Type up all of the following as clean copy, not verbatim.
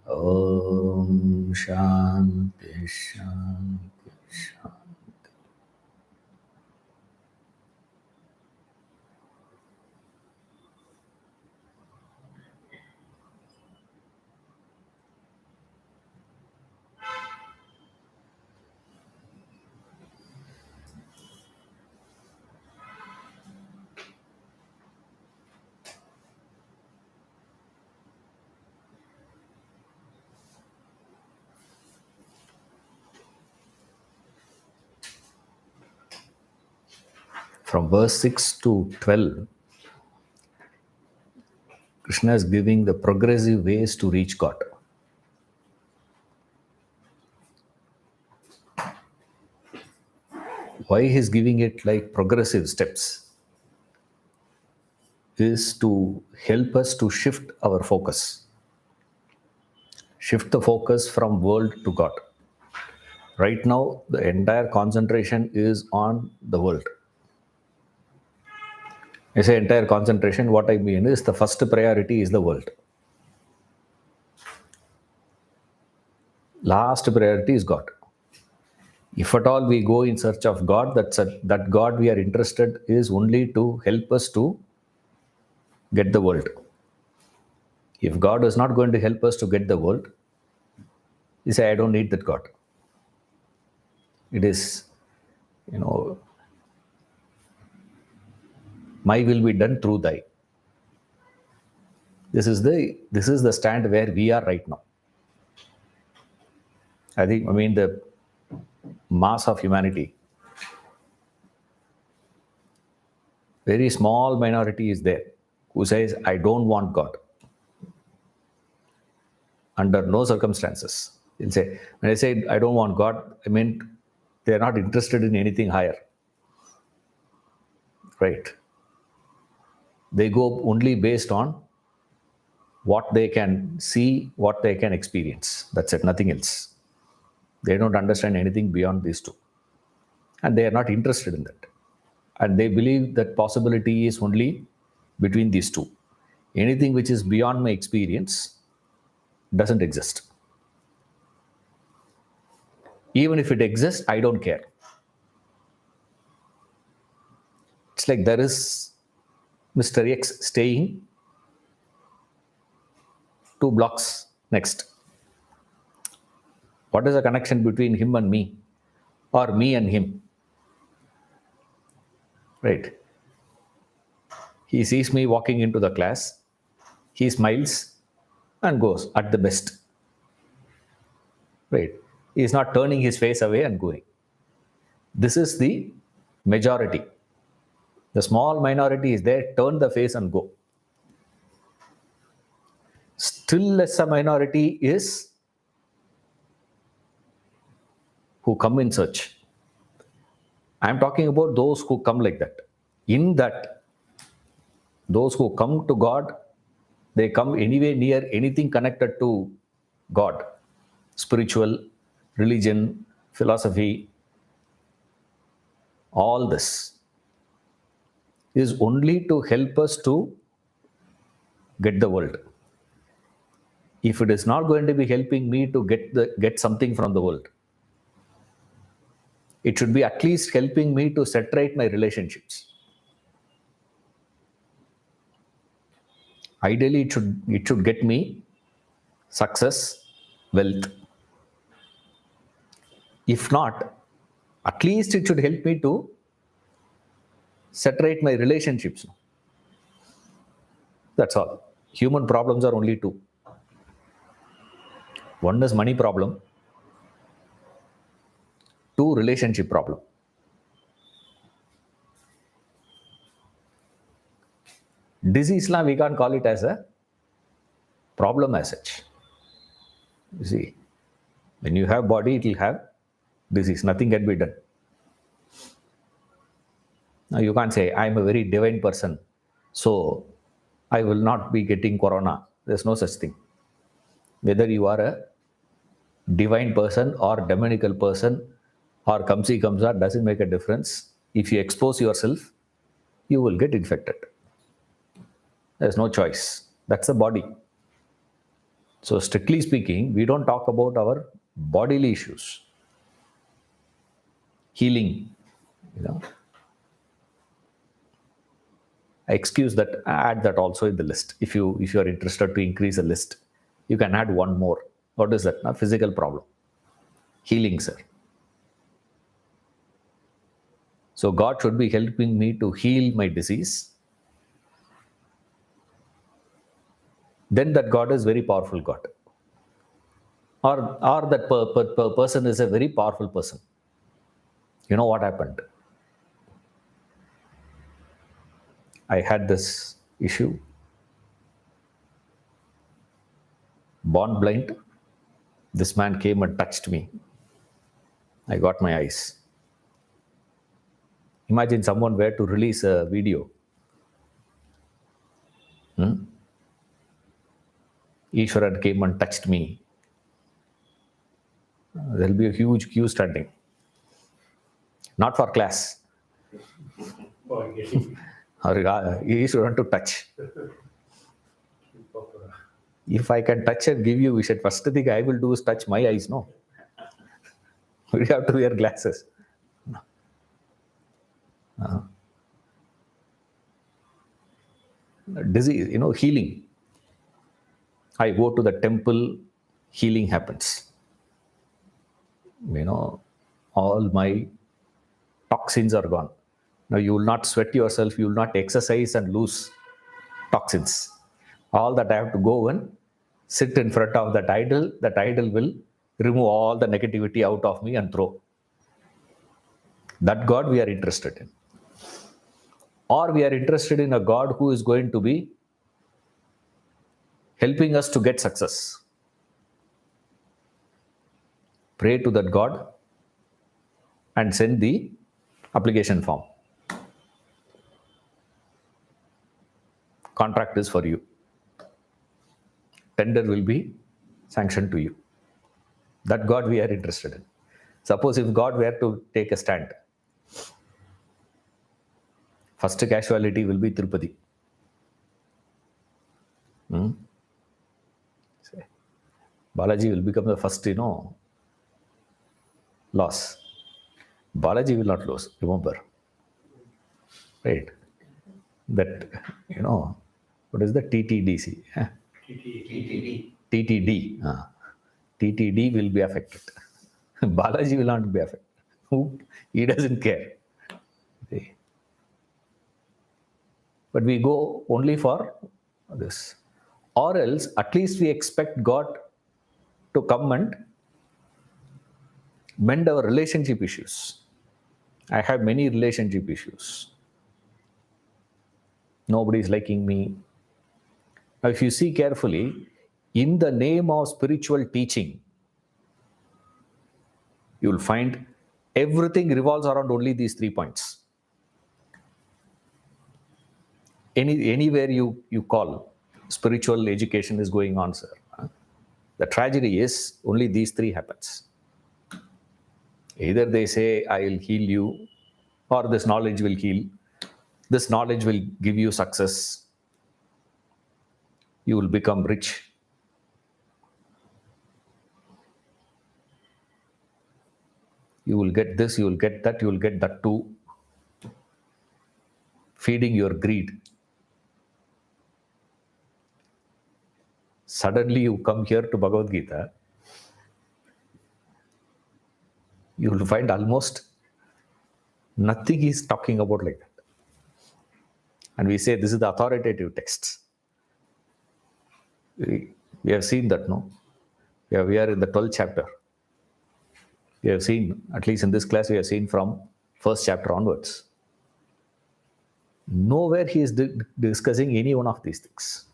Om Shanti Shanti Shanti. From verse 6 to 12, Krishna is giving the progressive ways to reach God. Why he is giving it like progressive steps is to help us to shift our focus. Shift the focus from world to God. Right now, the entire concentration is on the world. I say entire concentration, what I mean is the first priority is the world. Last priority is God. If at all we go in search of God, that God we are interested is only to help us to get the world. If God is not going to help us to get the world, you say, I don't need that God. It is, my will be done through thy. This is the stand where we are right now. The mass of humanity, very small minority is there who says, I don't want God. Under no circumstances. He'll say, when I say I don't want God, I mean they're not interested in anything higher. Right? They go only based on what they can see, what they can experience. That's it, nothing else. They don't understand anything beyond these two. And they are not interested in that. And they believe that possibility is only between these two. Anything which is beyond my experience doesn't exist. Even if it exists, I don't care. It's like there is Mr. X staying 2 blocks next. What is the connection between him and me, or me and him? Right? He sees me walking into the class, he smiles and goes at the best. Right? He is not turning his face away and going. This is the majority. The small minority is there, turn the face and go. Still lesser minority is who come in search. I am talking about those who come like that. In that, those who come to God, they come anywhere near anything connected to God. Spiritual, religion, philosophy, all this is only to help us to get the world. If it is not going to be helping me to get something from the world, it should be at least helping me to set right my relationships. Ideally, it should get me success, wealth. If not, at least it should help me to set right my relationships. That's all. Human problems are only 2. One is money problem, 2 relationship problem. Disease, we can't call it as a problem as such. You see, when you have body, it will have disease. Nothing can be done. Now you can't say, I am a very divine person, so I will not be getting corona. There's no such thing. Whether you are a divine person or demonical person or kamsi kamsa doesn't make a difference. If you expose yourself, you will get infected. There's no choice. That's the body. So strictly speaking, we don't talk about our bodily issues. Healing, you know. I excuse that, add that also in the list. If you are interested to increase a list, you can add one more. What is that? A physical problem. Healing, sir. So God should be helping me to heal my disease. Then that God is very powerful God. Or that person is a very powerful person. You know what happened? I had this issue. Born blind. This man came and touched me. I got my eyes. Imagine someone were to release a video. Ishwaran came and touched me. There'll be a huge queue standing. Not for class. Ishwaran to touch. If I can touch and give you vision, first thing I will do is touch my eyes, no? We have to wear glasses. Disease, healing. I go to the temple, healing happens. All my toxins are gone. Now you will not sweat yourself, you will not exercise and lose toxins. All that I have to go and sit in front of that idol will remove all the negativity out of me and throw. That God we are interested in. Or we are interested in a God who is going to be helping us to get success. Pray to that God and send the application form. Contract is for you. Tender will be sanctioned to you. That God we are interested in. Suppose if God were to take a stand, first casualty will be Tirupati. Balaji will become the first, loss. Balaji will not lose, remember. Right? That, what is the TTDC? TTD. TTD will be affected. Balaji will not be affected. He doesn't care. But we go only for this. Or else, at least we expect God to come and mend our relationship issues. I have many relationship issues. Nobody is liking me. Now, if you see carefully, in the name of spiritual teaching, you will find everything revolves around only these 3 points. Anywhere you call, spiritual education is going on, sir. The tragedy is only these 3 happens. Either they say, I will heal you, or this knowledge will heal. This knowledge will give you success. You will become rich. You will get this, you will get that, you will get that too. Feeding your greed. Suddenly you come here to Bhagavad Gita, you will find almost nothing is talking about like that. And we say this is the authoritative text. We have seen that, no? We are in the 12th chapter. We have seen, at least in this class, we have seen from first chapter onwards. Nowhere he is discussing any one of these things.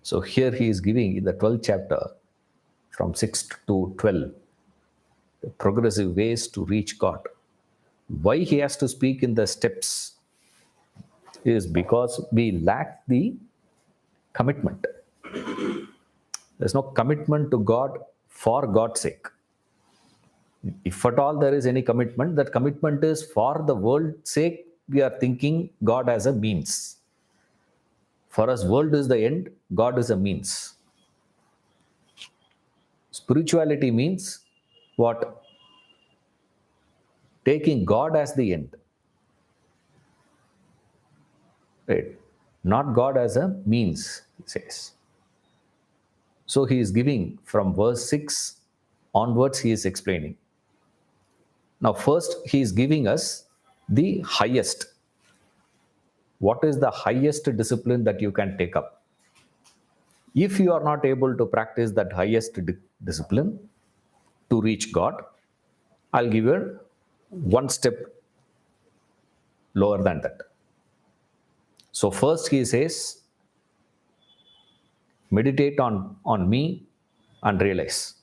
So here he is giving in the 12th chapter, from 6 to 12, the progressive ways to reach God. Why he has to speak in the steps is because we lack the commitment. There's no commitment to God for God's sake. If at all there is any commitment, that commitment is for the world's sake. We are thinking God as a means. For us, world is the end, God is a means. Spirituality means what? Taking God as the end. Right? Not God as a means, he says. So he is giving from verse 6 onwards, he is explaining. Now, first, he is giving us the highest. What is the highest discipline that you can take up? If you are not able to practice that highest discipline to reach God, I'll give you one step lower than that. So, first, he says, meditate on me and realize.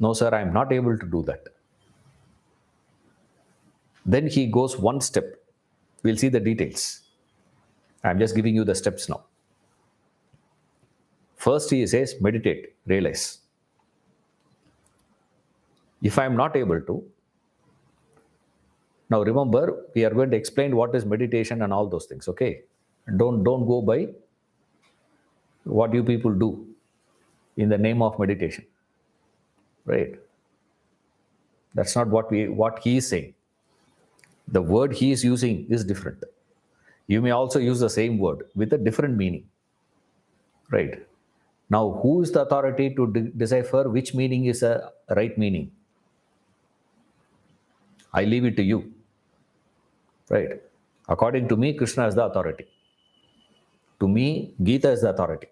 No, sir, I am not able to do that. Then he goes one step. We'll see the details. I'm just giving you the steps now. First, he says, meditate, realize. If I am not able to, now remember, we are going to explain what is meditation and all those things, okay? Don't go by what you people do in the name of meditation, right? That's not what he is saying. The word he is using is different. You may also use the same word with a different meaning, right? Now, who is the authority to decipher which meaning is a right meaning? I leave it to you, right? According to me, Krishna is the authority. To me, Gita is the authority.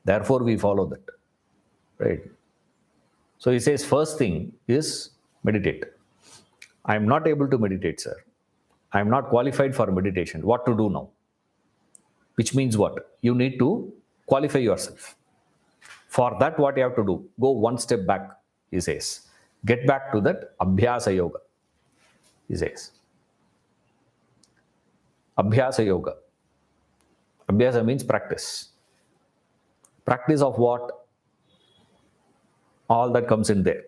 Therefore, we follow that, right? So he says, first thing is meditate. I am not able to meditate, sir. I am not qualified for meditation. What to do now? Which means what? You need to qualify yourself. For that, what you have to do? Go one step back, he says. Get back to that Abhyasa Yoga, he says. Abhyasa Yoga. Abhyasa means practice. Practice of what? All that comes in there.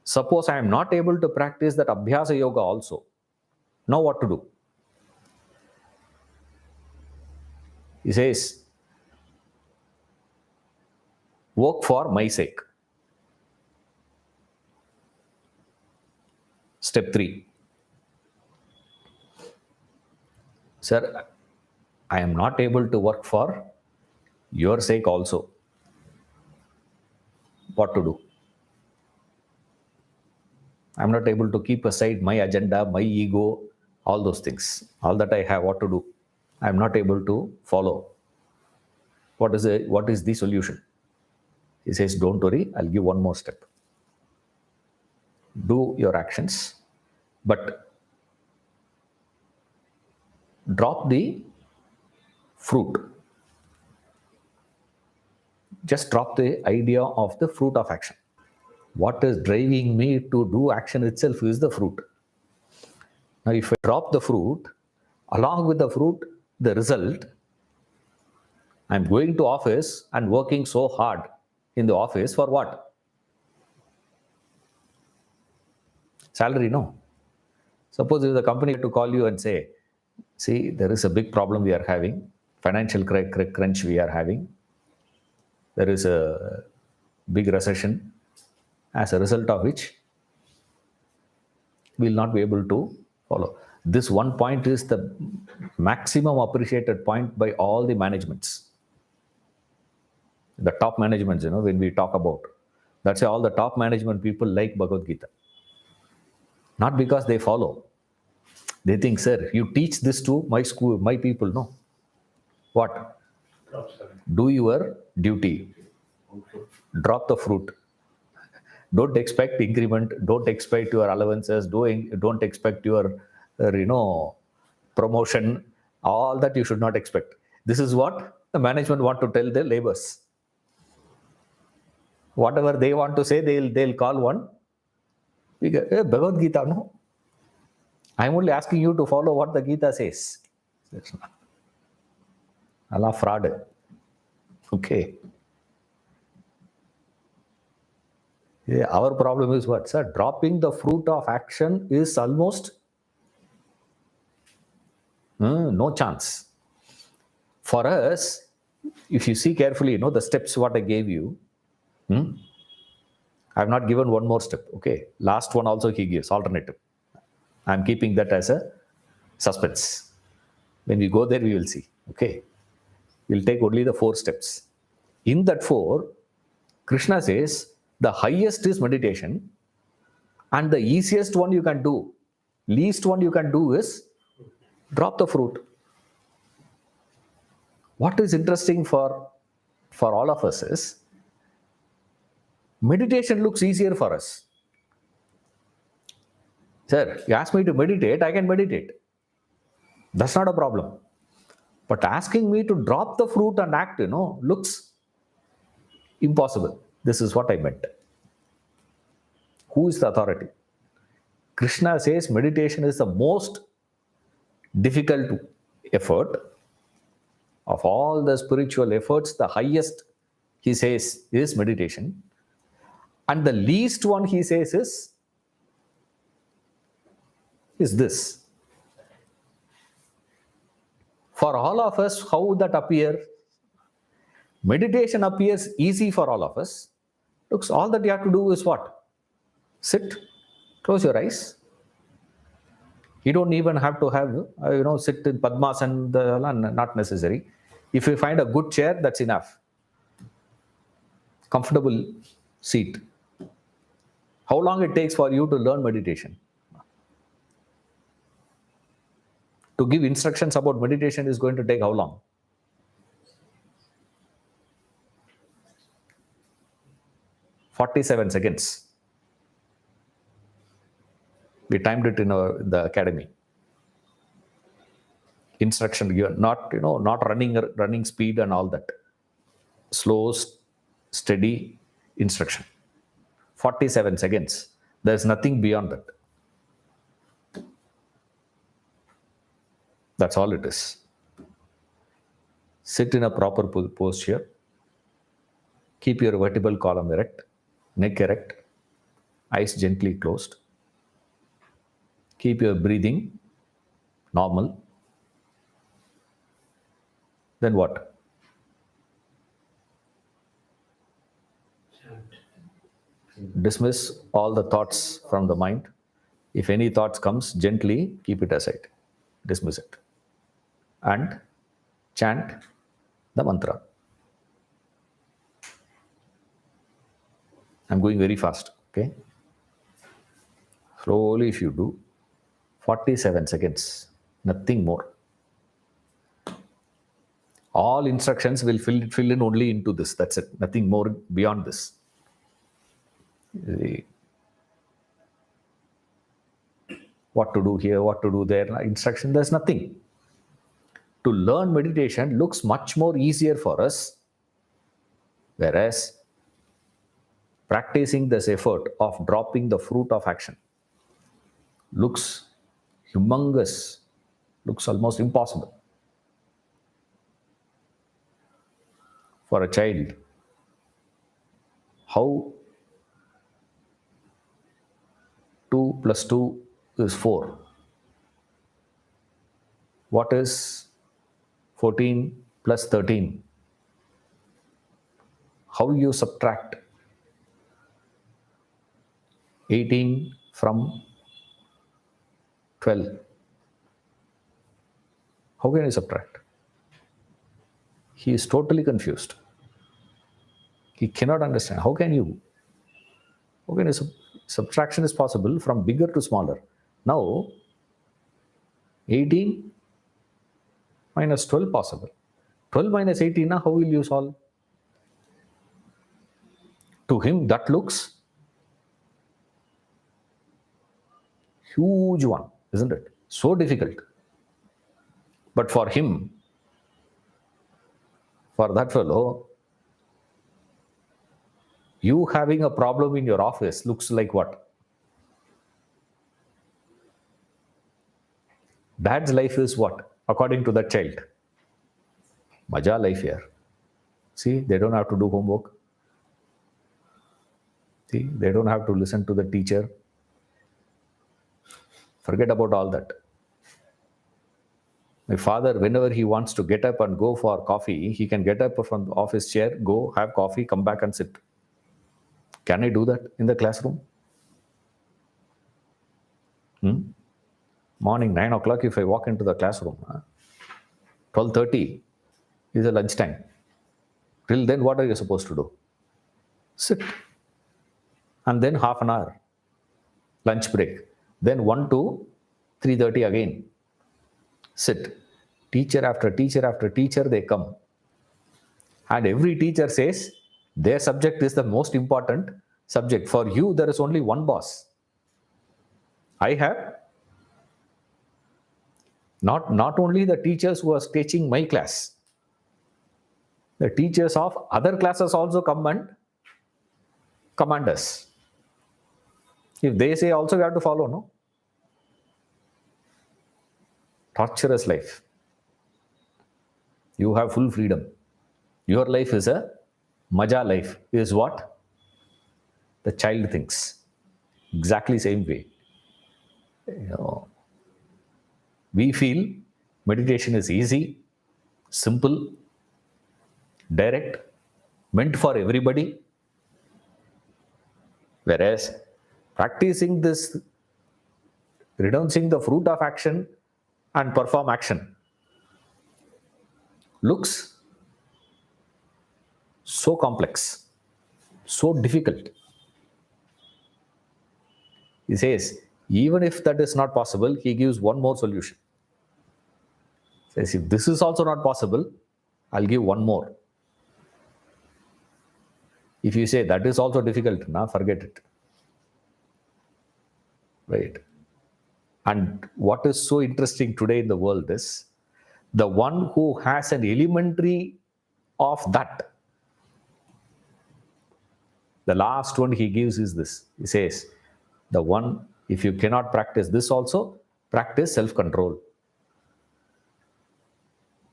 Suppose I am not able to practice that Abhyasa Yoga also. Now what to do? He says, work for my sake. Step 3. Sir, I am not able to work for your sake also. What to do? I'm not able to keep aside my agenda, my ego, all those things. All that I have, what to do? I'm not able to follow. What is the solution? He says, don't worry, I'll give one more step. Do your actions, but drop the fruit. Just drop the idea of the fruit of action. What is driving me to do action itself is the fruit. Now, if I drop the fruit, along with the fruit, the result, I'm going to office and working so hard in the office for what? Salary, no. Suppose if the company to call you and say, see, there is a big problem we are having, financial crunch we are having, there is a big recession, as a result of which we will not be able to follow. This one point is the maximum appreciated point by all the managements. The top managements, when we talk about, that's why all the top management people like Bhagavad Gita. Not because they follow. They think, sir, you teach this to my school, my people, no. What? Do your duty. Drop the fruit. Don't expect increment. Don't expect your allowances. Don't expect your, promotion. All that you should not expect. This is what the management want to tell their laborers. Whatever they want to say, they'll call one. Bhagavad Gita, no. I'm only asking you to follow what the Gita says. Allah fraud. Okay. Yeah, our problem is what, sir? Dropping the fruit of action is almost No chance. For us, if you see carefully, the steps what I gave you, I have not given one more step. Okay. Last one also he gives, alternative. I'm keeping that as a suspense. When we go there, we will see. Okay. We'll take only the 4 steps. In that 4, Krishna says the highest is meditation, and the easiest one you can do, least one you can do is drop the fruit. What is interesting for all of us is meditation looks easier for us. Sir, you ask me to meditate, I can meditate. That's not a problem. But asking me to drop the fruit and act, looks impossible. This is what I meant. Who is the authority? Krishna says meditation is the most difficult effort. Of all the spiritual efforts, the highest, he says, is meditation. And the least one, he says, is this. For all of us, how that appears? Meditation appears easy for all of us. Looks, all that you have to do is what? Sit, close your eyes. You don't even have to have, sit in Padmasana, not necessary. If you find a good chair, that's enough. Comfortable seat. How long it takes for you to learn meditation? To give instructions about meditation is going to take how long? 47 seconds. We timed it in the academy. Instruction given, not running speed and all that. Slow, steady instruction. 47 seconds. There's nothing beyond that. That's all it is. Sit in a proper posture. Keep your vertebral column erect, neck erect, eyes gently closed. Keep your breathing normal. Then what? Dismiss all the thoughts from the mind. If any thoughts comes, gently keep it aside. Dismiss it. And chant the mantra. I'm going very fast, okay? Slowly if you do, 47 seconds, nothing more. All instructions will fill in only into this. That's it. Nothing more beyond this. What to do here, what to do there, instruction, there's nothing. To learn meditation looks much more easier for us, whereas practicing this effort of dropping the fruit of action looks humongous, looks almost impossible. For a child, how 2 plus 2 is 4. What is 14 plus 13? How you subtract 18 from 12? How can you subtract? He is totally confused. He cannot understand. How can you subtraction is possible from bigger to smaller. Now, 18 minus 12 possible. 12 minus 18, how will you solve? To him, that looks huge one, isn't it? So difficult. But for him, for that fellow, you having a problem in your office looks like what? Dad's life is what? According to that child. Maja life here. See, they don't have to do homework. See, they don't have to listen to the teacher. Forget about all that. My father, whenever he wants to get up and go for coffee, he can get up from the office chair, go have coffee, come back and sit. Can I do that in the classroom? Morning 9 o'clock, if I walk into the classroom, 12:30 is a lunchtime. Till then, what are you supposed to do? Sit. And then half an hour, lunch break. Then 1 to 3:30 again. Sit. Teacher after teacher after teacher, they come. And every teacher says their subject is the most important subject. For you, there is only one boss. I have not only the teachers who are teaching my class, the teachers of other classes also come and command us. If they say also, we have to follow, no? Torturous life. You have full freedom. Your life is a maja life, is what the child thinks. Exactly same way. We feel meditation is easy, simple, direct, meant for everybody. Whereas practicing this, renouncing the fruit of action and perform action, looks so complex, so difficult. He says, even if that is not possible, he gives one more solution. He says, if this is also not possible, I'll give one more. If you say that is also difficult, now forget it. Right? And what is so interesting today in the world is the one who has an elementary of that. The last one he gives is this. He says, the one, if you cannot practice this also, practice self-control.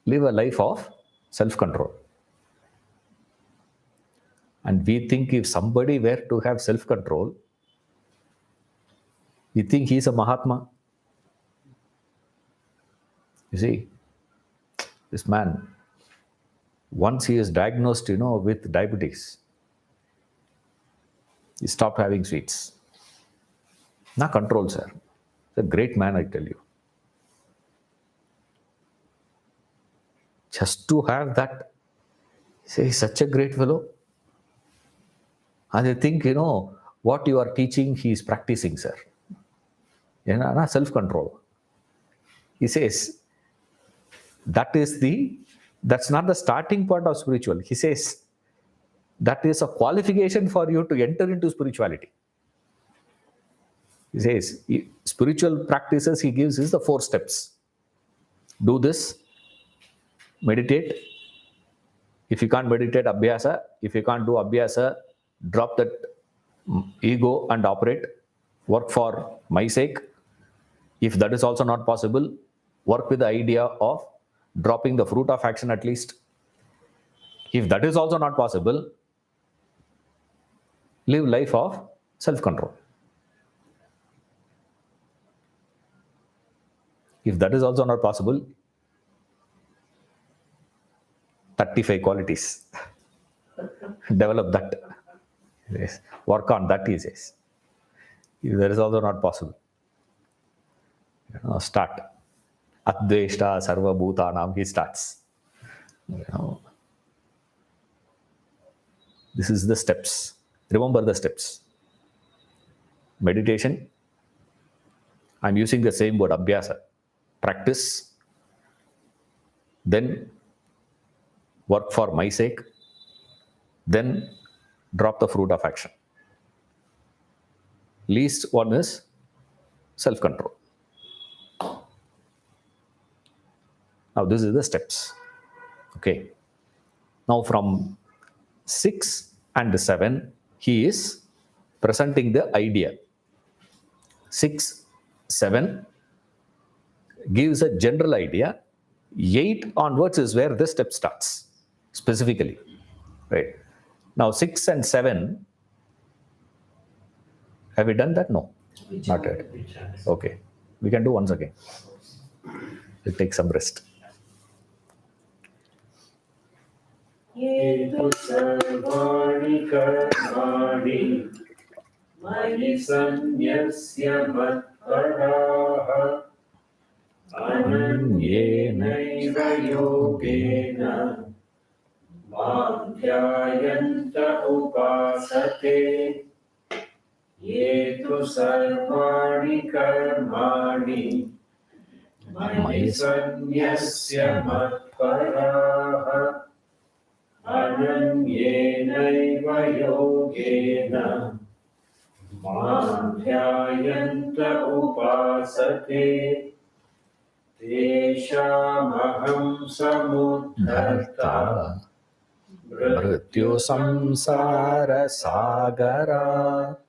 Live a life of self-control. And we think if somebody were to have self-control, we think he's a Mahatma. You see, this man, once he is diagnosed, with diabetes, he stopped having sweets. Not control, sir. He's a great man, I tell you. Just to have that, say, he's such a great fellow. And they think, what you are teaching, he is practicing, sir. Not self-control. He says, that's not the starting point of spiritual. He says, that is a qualification for you to enter into spirituality. He says, spiritual practices he gives is the 4 steps. Do this, meditate. If you can't meditate, abhyasa. If you can't do abhyasa, drop that ego and operate. Work for my sake. If that is also not possible, work with the idea of dropping the fruit of action at least. If that is also not possible, live life of self-control. If that is also not possible, 35 qualities. Develop that. Yes. Work on that, he says. If that is also not possible, start. Adveshta sarva bhutanam, he starts. This is the steps. Remember the steps. Meditation. I'm using the same word, abhyasa. Practice. Then work for my sake. Then drop the fruit of action. Least one is self-control. Now this is the steps. Okay. Now from 6 and 7, he is presenting the idea. 6, 7 gives a general idea. 8 onwards is where the step starts, specifically. Right. Now 6 and 7, have we done that? No, not yet. Okay. We can do once again. We'll take some rest. ये तु सर्वाणि कर्माणि मयि सन्न्यस्य मत्पराः अनन्येनैव योगेन मां ध्यायन्त उपासते ये तु सर्वाणि कर्माणि मयि सन्न्यस्य मत्पराः अनन्येनैव योगेन मां ध्यायन्त उपासते तेषामहं समुद्धर्ता मृत्युसंसारसागरात्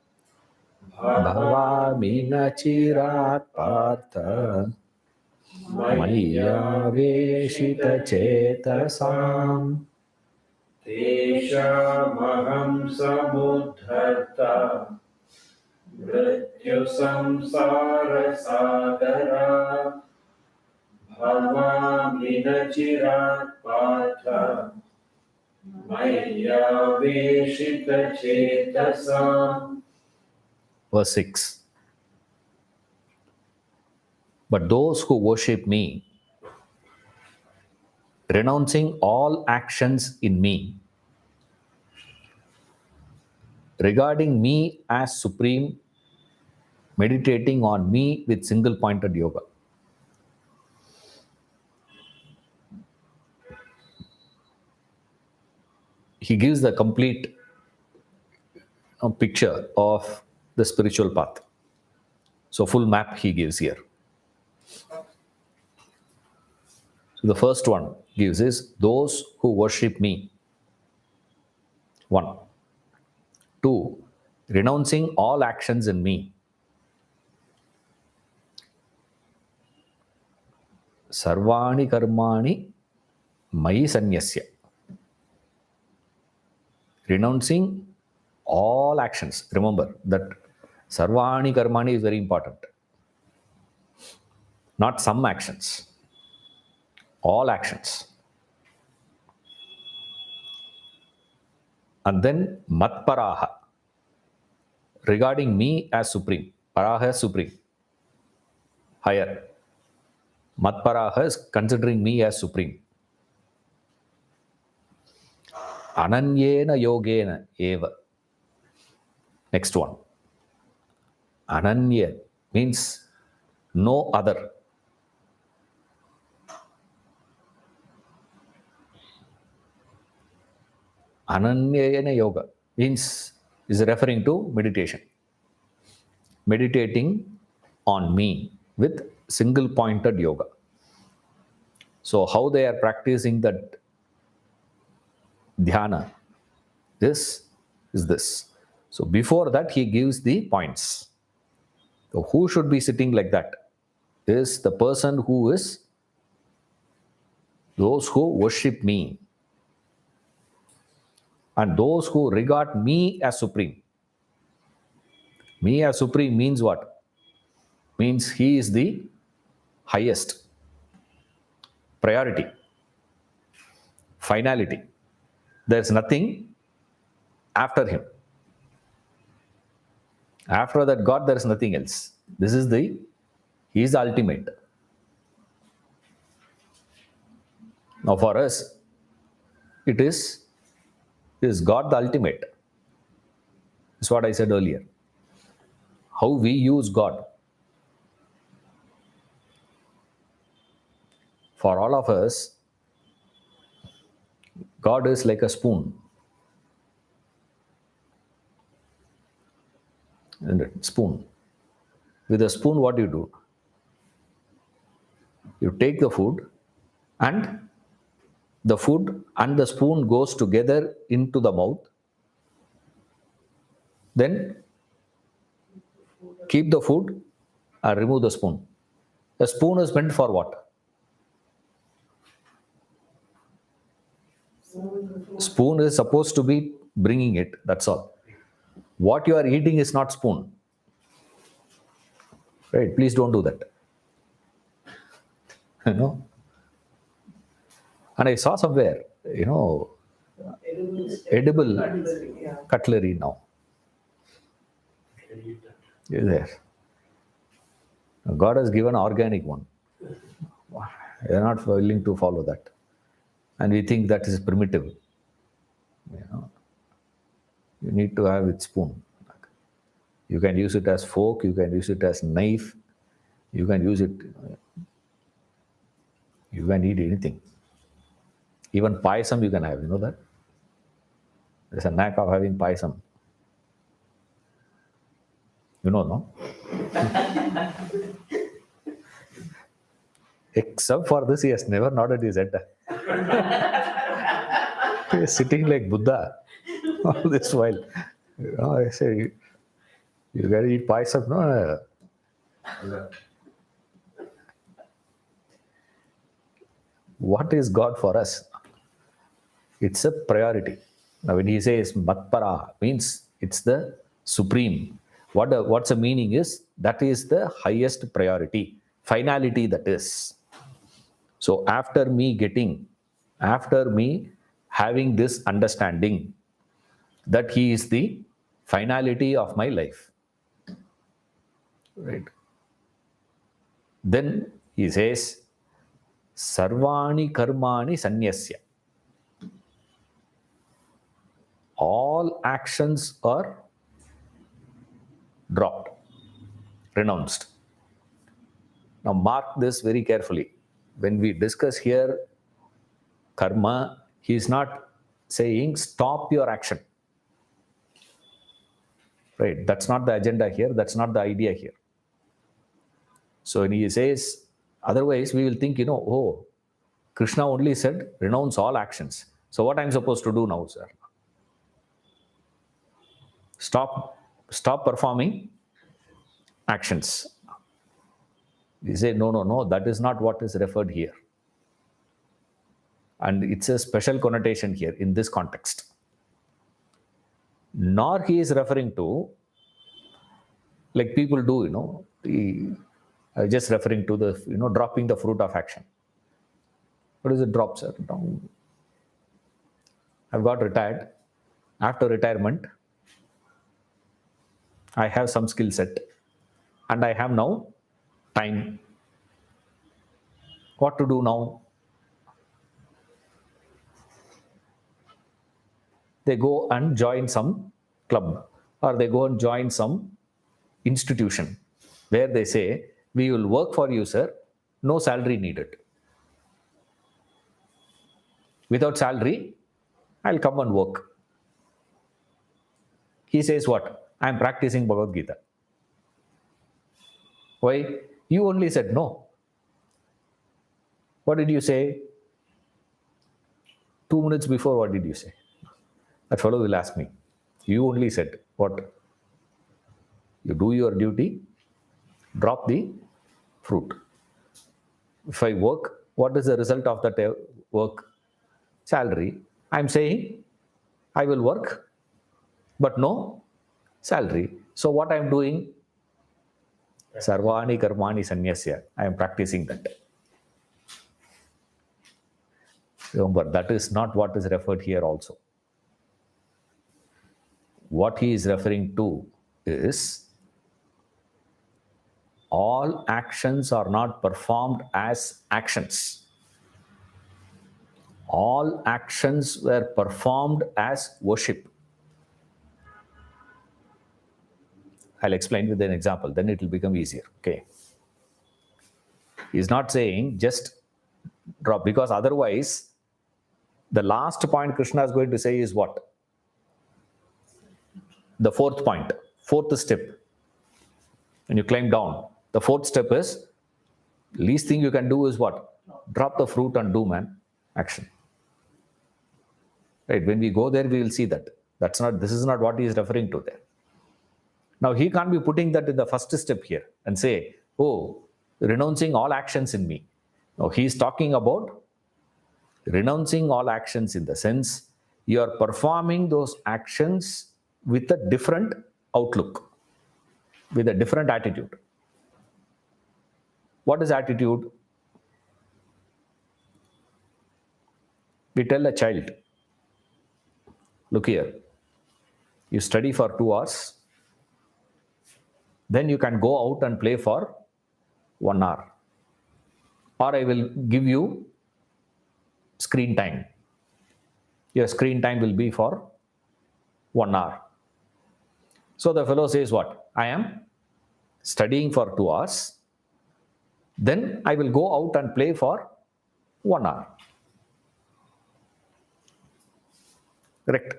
भवामि न चिरात् पार्थ मय्यावेशितचेतसाम् तेषामहं समुद्धर्ता मृत्युसंसारसागरात् भवामि न चिरात् Partha मय्यावेशितचेतसाम्. Verse 6. But those who worship me, renouncing all actions in me, regarding me as supreme, meditating on me with single pointed yoga. He gives the complete picture of the spiritual path. So, full map he gives here. So, the first one gives is those who worship me. 1. 2. Renouncing all actions in me. Sarvani karmani mayi sanyasya. Renouncing all actions. Remember that sarvani karmani is very important. Not some actions. All actions. And then matparaha. Regarding me as supreme. Paraha is supreme. Higher. Matparaha is considering me as supreme. Ananyena yogena eva. Next one. Ananya means no other. Ananyena yoga means is referring to meditation. Meditating on me with single pointed yoga. So how they are practicing that dhyana, this is this. So before that he gives the points. So who should be sitting like that? Is the person who is those who worship me and those who regard me as supreme. Me as supreme means what? Means he is the highest. Priority. Finality. There's nothing after him. After that God, there is nothing else. He is the ultimate. Now for us, it is God the ultimate. That's what I said earlier. How we use God. For all of us, God is like a spoon. Spoon. With a spoon, what do? You take the food and the food and the spoon goes together into the mouth. Then keep the food and remove the spoon. The spoon is meant for what? Spoon is supposed to be bringing it, that's all. What you are eating is not spoon. Right? Please don't do that. you know. And I saw somewhere, edible Yeah. cutlery now is there. God has given organic one. They are not willing to follow that. And we think that is primitive. You need to have it spoon. You can use it as fork, you can use it as knife, you can use it, you can eat anything. Even payasam you can have, you know that? There's a knack of having payasam. You know, no? Except for this, he has never nodded his head. He is sitting like Buddha all this while. I say, you gotta eat payasam, no? What is God for us? It's a priority. Now, when he says matpara, means it's the supreme. What's the meaning is that is the highest priority, finality that is. So after me having this understanding that he is the finality of my life, right? Then he says, sarvani karmani sanyasya. All actions are dropped, renounced. Now mark this very carefully. When we discuss here karma, he is not saying stop your action. Right? That's not the agenda here. That's not the idea here. So when he says, otherwise we will think, oh, Krishna only said renounce all actions. So what I'm supposed to do now, sir? Stop performing actions. We say, no, that is not what is referred here. And it's a special connotation here in this context. Nor he is referring to, like people do, just referring to the, dropping the fruit of action. What is it drop, sir? I've got retired. After retirement, I have some skill set and I have now time. What to do now? They go and join some club or they go and join some institution where they say, we will work for you, sir, no salary needed. Without salary, I'll come and work. He says what? I'm practicing Bhagavad Gita. Why? You only said no. What did you say? 2 minutes before, what did you say? That fellow will ask me. You only said what? You do your duty, drop the fruit. If I work, what is the result of that work? Salary. I'm saying I will work, but no salary. So what I'm doing? Sarvani karmani sanyasya. I am practicing that. Remember, that is not what is referred here also. What he is referring to is all actions are not performed as actions. All actions were performed as worship. I'll explain with an example, then it will become easier. Okay. He's not saying just drop, because otherwise, the last point Krishna is going to say is what? The fourth point, fourth step. When you climb down, the fourth step is, least thing you can do is what? Drop the fruit and do, man, action. Right? When we go there, we will see that. This is not what he is referring to there. Now, he can't be putting that in the first step here and say, oh, renouncing all actions in me. No, he is talking about renouncing all actions in the sense you are performing those actions with a different outlook, with a different attitude. What is attitude? We tell a child, look here, you study for 2 hours, then you can go out and play for 1 hour. Or I will give you screen time. Your screen time will be for 1 hour. So the fellow says, what? I am studying for 2 hours, then I will go out and play for 1 hour. Correct.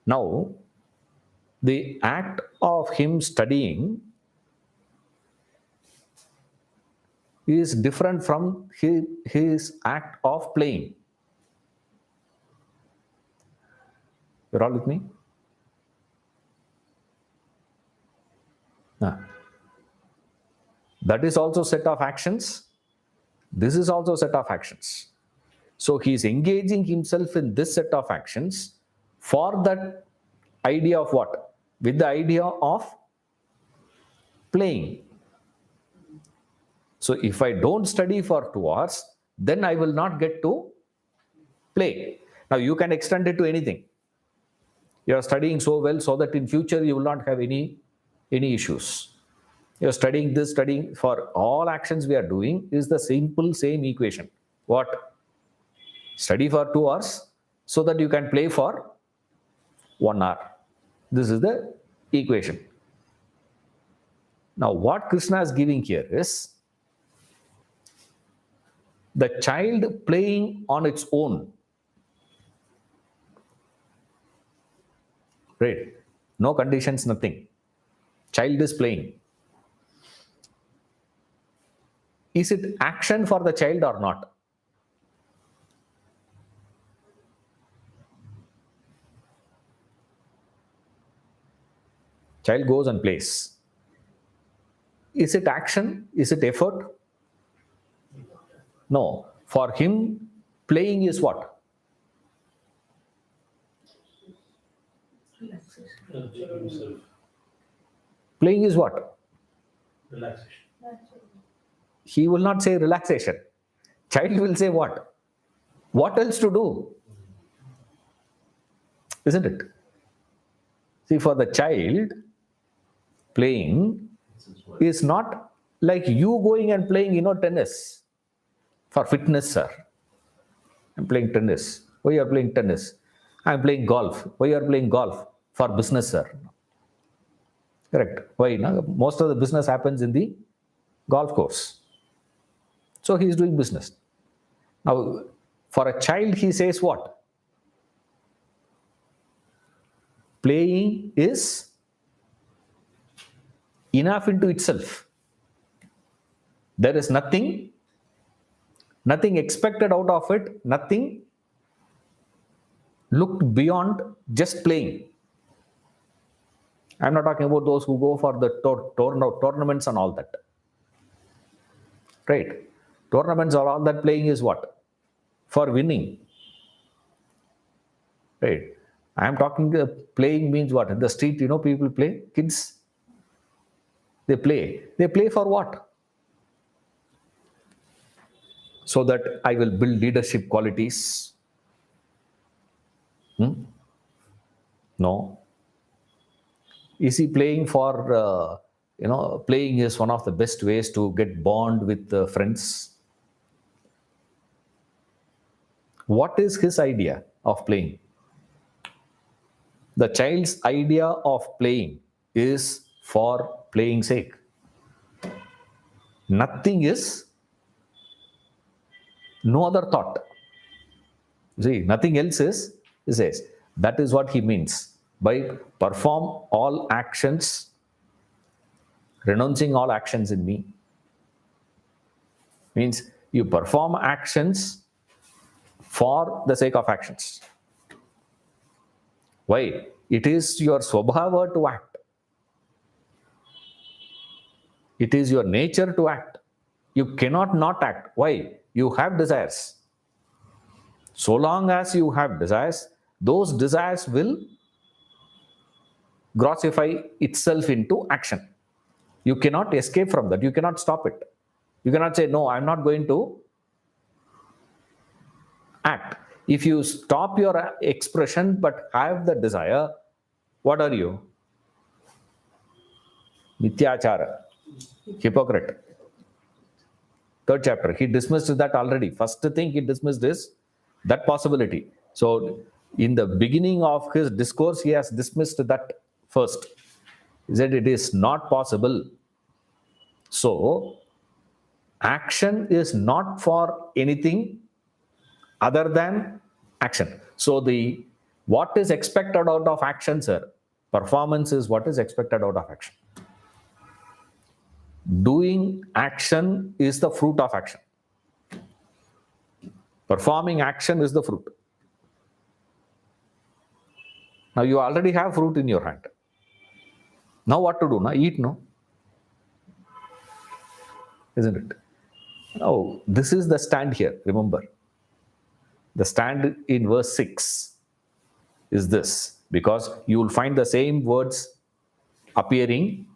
Now, the act of him studying is different from his act of playing. You're all with me? That is also set of actions. This is also set of actions. So he is engaging himself in this set of actions for that idea of what? With the idea of playing. So if I don't study for 2 hours, then I will not get to play. Now you can extend it to anything. You are studying so well so that in future you will not have any issues. You are studying this, studying for all actions we are doing is the simple same equation. What? Study for 2 hours so that you can play for 1 hour. This is the equation. Now what Krishna is giving here is the child playing on its own. Right? No conditions, nothing. Child is playing. Is it action for the child or not? Child goes and plays. Is it action? Is it effort? No. For him, playing is what? Relaxation. Playing is what? Relaxation. He will not say relaxation. Child will say what? What else to do? Isn't it? See, for the child, playing is not like you going and playing, tennis for fitness, sir. I'm playing tennis. Why you are playing tennis? I'm playing golf. Why you are playing golf? For business, sir. Correct. Why? Most of the business happens in the golf course. So he is doing business. Now, for a child, he says what? Playing is enough into itself. There is nothing expected out of it, nothing looked beyond just playing. I'm not talking about those who go for the tournaments and all that. Right? Tournaments or all that, playing is what? For winning. Right? I'm talking playing means what? In the street, people play, kids. They play. They play for what? So that I will build leadership qualities. No. Is he playing for, playing is one of the best ways to get bond with friends? What is his idea of playing? The child's idea of playing is for playing sake. Nothing is, no other thought. See, nothing else is, he says. That is what he means by perform all actions, renouncing all actions in me. Means you perform actions for the sake of actions. Why? It is your swabhava to act. It is your nature to act. You cannot not act. Why? You have desires. So long as you have desires, those desires will grossify itself into action. You cannot escape from that. You cannot stop it. You cannot say, no, I'm not going to act. If you stop your expression but have the desire, what are you? Mithyachara, hypocrite. Third chapter, he dismissed that already. First thing he dismissed is that possibility. So, in the beginning of his discourse, he has dismissed that first. He said it is not possible. So, action is not for anything other than action. So, the what is expected out of action, sir? Performance is what is expected out of action. Doing action is the fruit of action. Performing action is the fruit. Now you already have fruit in your hand. Now what to do? Now eat, no? Isn't it? Now this is the stand here, remember. The stand in verse 6 is this, because you will find the same words appearing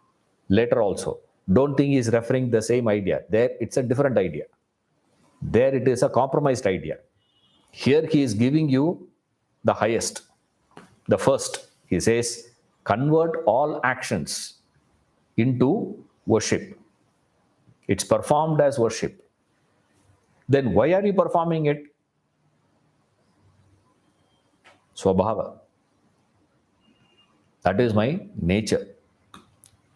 later also. Don't think he's referring the same idea. There it's a different idea. There it is a compromised idea. Here he is giving you the highest. The first, he says, convert all actions into worship. It's performed as worship. Then why are you performing it? Swabhava. That is my nature.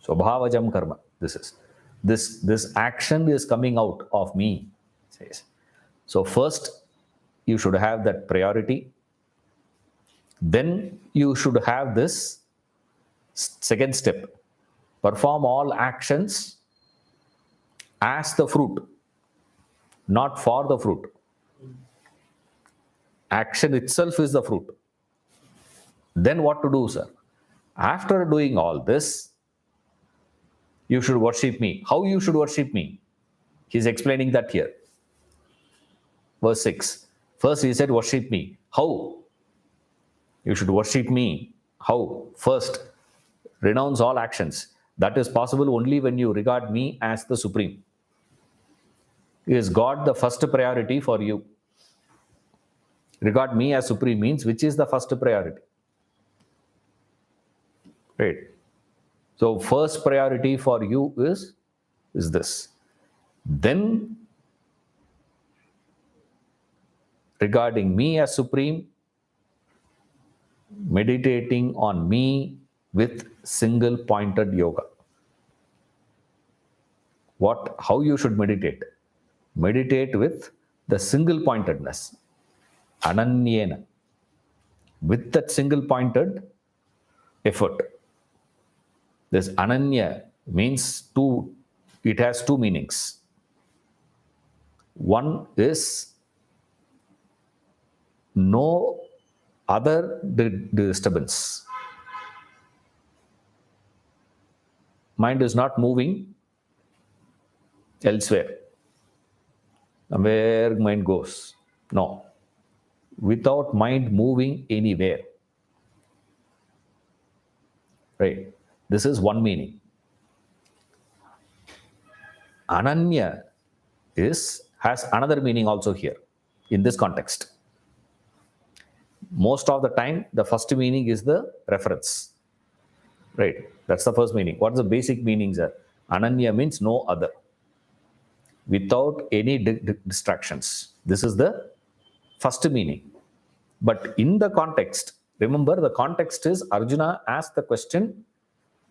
Swabhavajam karma. This action is coming out of me, says. So first, you should have that priority. Then you should have this second step. Perform all actions as the fruit, not for the fruit. Action itself is the fruit. Then what to do, sir? After doing all this, you should worship me. How you should worship me? He's explaining that here. Verse 6. First he said, worship me. How? You should worship me. How? First, renounce all actions. That is possible only when you regard me as the supreme. Is God the first priority for you? Regard me as supreme means which is the first priority? Right. So first priority for you is this. Then regarding me as supreme, meditating on me with single pointed yoga. How you should meditate? Meditate with the single pointedness. Ananyena. With that single pointed effort. This ananya means it has two meanings. One is no other disturbance. Mind is not moving elsewhere. Where mind goes. No. Without mind moving anywhere. Right. This is one meaning. Ananya has another meaning also here in this context. Most of the time, the first meaning is the reference. Right. That's the first meaning. What is the basic meaning, sir? Ananya means no other. Without any distractions. This is the first meaning. But in the context, remember the context is Arjuna asked the question,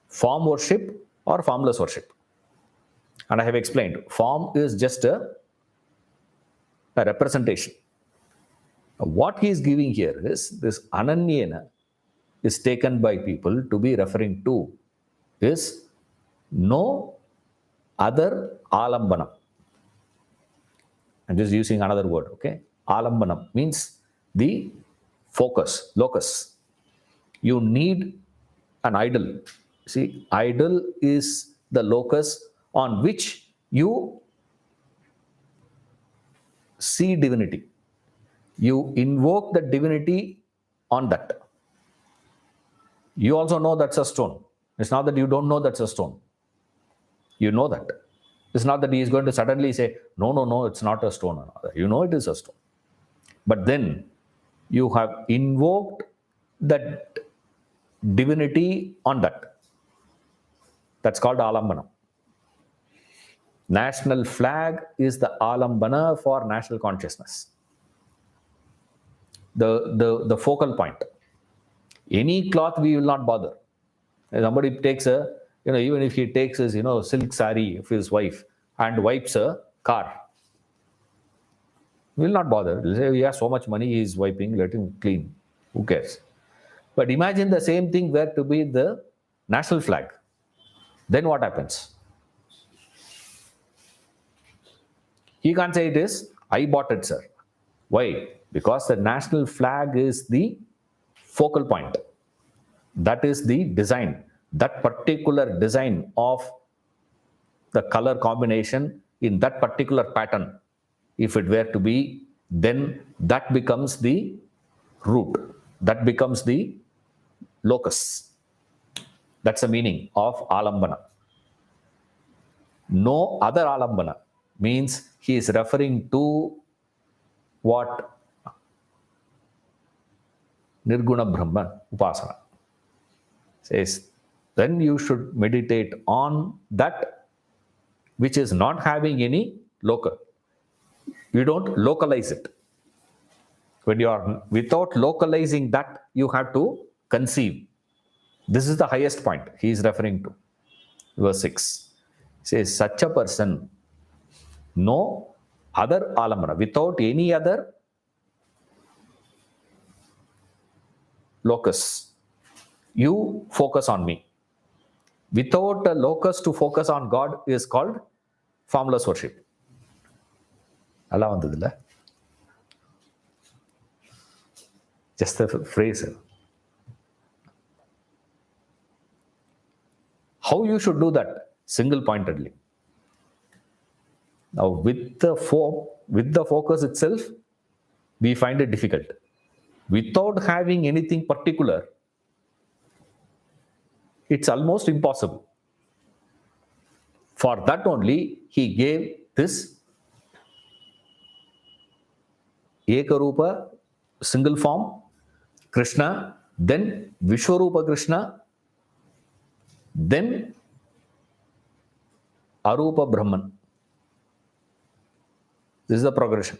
form worship or formless worship. And I have explained, form is just a representation. What he is giving here is this ananyena is taken by people to be referring to is no other alambanam. I'm just using another word, okay? Alambanam means the focus, locus. You need an idol. See, idol is the locus on which you see divinity. You invoke the divinity on that. You also know that's a stone. It's not that you don't know that's a stone. You know that. It's not that he is going to suddenly say, no, it's not a stone. You know it is a stone. But then You have invoked that divinity on that. That's called alambana. National flag is the alambana for national consciousness. The focal point. Any cloth we will not bother. If somebody takes a, even if he takes his, silk sari of his wife and wipes a car, we will not bother. We'll say, he has so much money, he is wiping, let him clean. Who cares? But imagine the same thing were to be the national flag. Then what happens? He can't say it is, I bought it, sir. Why? Because the national flag is the focal point. That is the design. That particular design of the color combination in that particular pattern, if it were to be, then that becomes the root. That becomes the locus. That's the meaning of alambana. No other alambana means he is referring to what? Nirguna Brahman Upasana. Says, then you should meditate on that which is not having any local. You don't localize it. When you are without localizing that, you have to conceive. This is the highest point he is referring to. Verse 6 says, such a person, no other alambana, without any other locus. You focus on me. Without a locus to focus on God is called formless worship. Allah vandadilla. Just the phrase. How you should do that? Single pointedly. Now, with the focus itself, we find it difficult. Without having anything particular, it's almost impossible. For that only, he gave this Ekarupa, single form, Krishna, then Vishwarupa Krishna, then Arupa Brahman. This is the progression.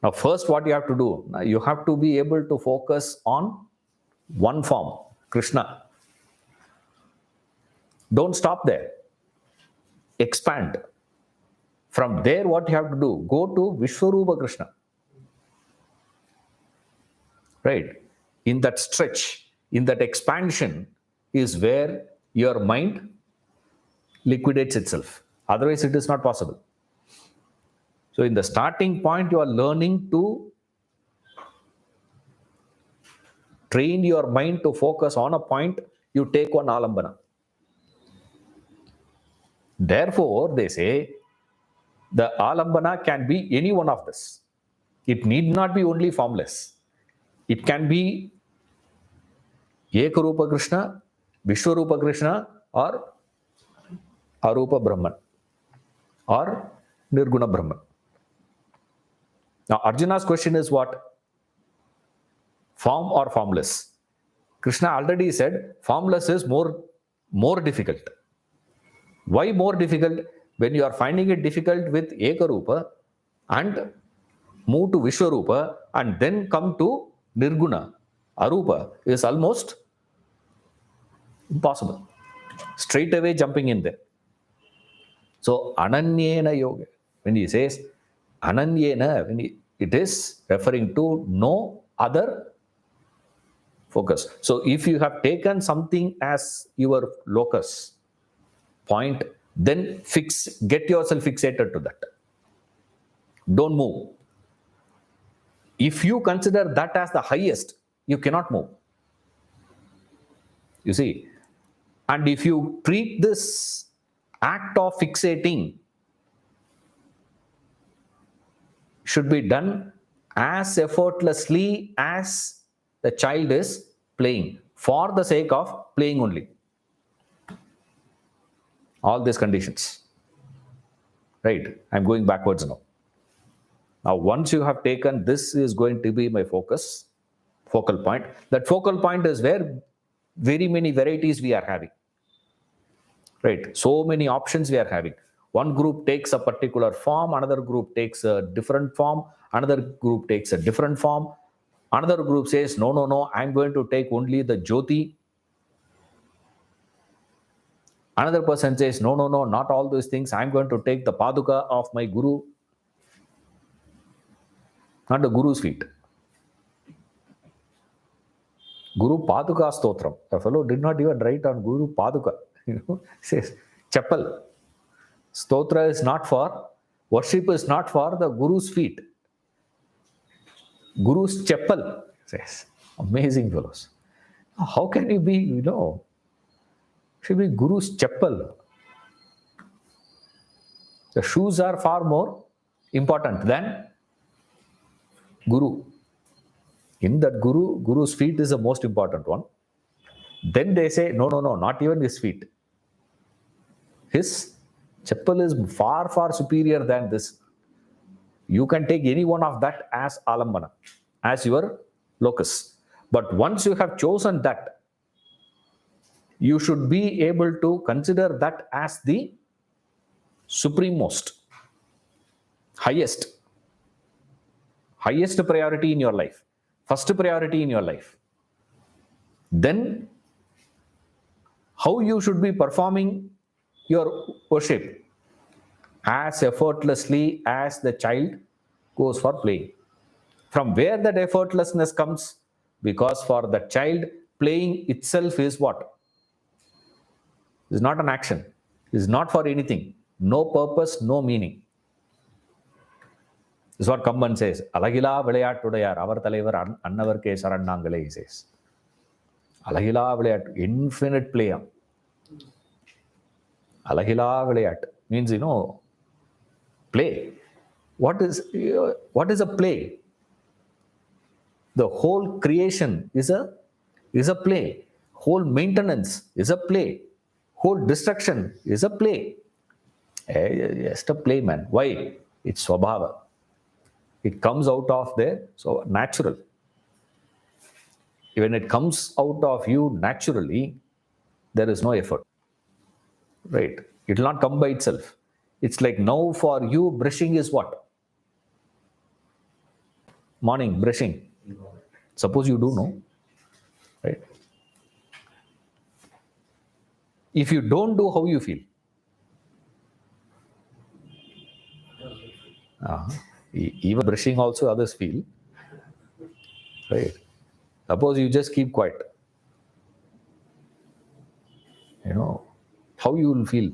Now, first, what you have to do, you have to be able to focus on one form, Krishna. Don't stop there. Expand. From there, what you have to do, go to Vishwarupa Krishna. Right? In that stretch, in that expansion is where your mind liquidates itself. Otherwise, it is not possible. So, in the starting point, you are learning to train your mind to focus on a point. You take one alambana. Therefore, they say the alambana can be any one of this. It need not be only formless. It can be Ekarupa Krishna, Vishwarupa Krishna, or Arupa Brahman, or Nirguna Brahman. Now, Arjuna's question is what? Form or formless? Krishna already said formless is more difficult. Why more difficult? When you are finding it difficult with Ekarupa and move to Vishwarupa and then come to Nirguna, Arupa is almost impossible. Straight away jumping in there. So, Ananyena Yoga, when he says Ananyena, it is referring to no other focus. So, if you have taken something as your locus point, then get yourself fixated to that. Don't move. If you consider that as the highest, you cannot move. You see, and if you treat this act of fixating should be done as effortlessly as the child is playing, for the sake of playing only. All these conditions. Right? I'm going backwards now. Now, once you have taken this is going to be my focal point. That focal point is where very many varieties we are having. Right? So many options we are having. One group takes a particular form, another group takes a different form, another group takes a different form. Another group says, no, no, no, I'm going to take only the Jyoti. Another person says, no, no, no, not all those things. I'm going to take the Paduka of my Guru, not the Guru's feet. Guru Paduka Stotram. A fellow did not even write on Guru Paduka. Says, Chapel. Stotra is not for, worship is not for the Guru's feet. Guru's chapel. Says, amazing fellows. How can you be, should be Guru's chapel. The shoes are far more important than Guru. In that Guru's feet is the most important one. Then they say, no, no, no, not even his feet. His chapel is far, far superior than this. You can take any one of that as alambana, as your locus. But once you have chosen that, you should be able to consider that as the supremost, highest priority in your life, first priority in your life. Then how you should be performing your worship as effortlessly as the child goes for playing. From where that effortlessness comes? Because for the child, playing itself is what? It's not an action. It's not for anything. No purpose, no meaning. This is what Kamban says. Alagila vilayatudayar, avar talaivar annavarke sarannangale, he says. Alagila vilayat, infinite play. Alagila vilayat means, play. What is a play? The whole creation is a play. Whole maintenance is a play. Whole destruction is a play. Just a play, man. Why? It's swabhava. It comes out of there, so natural. When it comes out of you naturally, there is no effort. Right? It will not come by itself. It's like now for you, brushing is what? Morning, brushing. Suppose you do know. Right? If you don't do, how you feel? Even brushing also others feel. Right? Suppose you just keep quiet. How you will feel?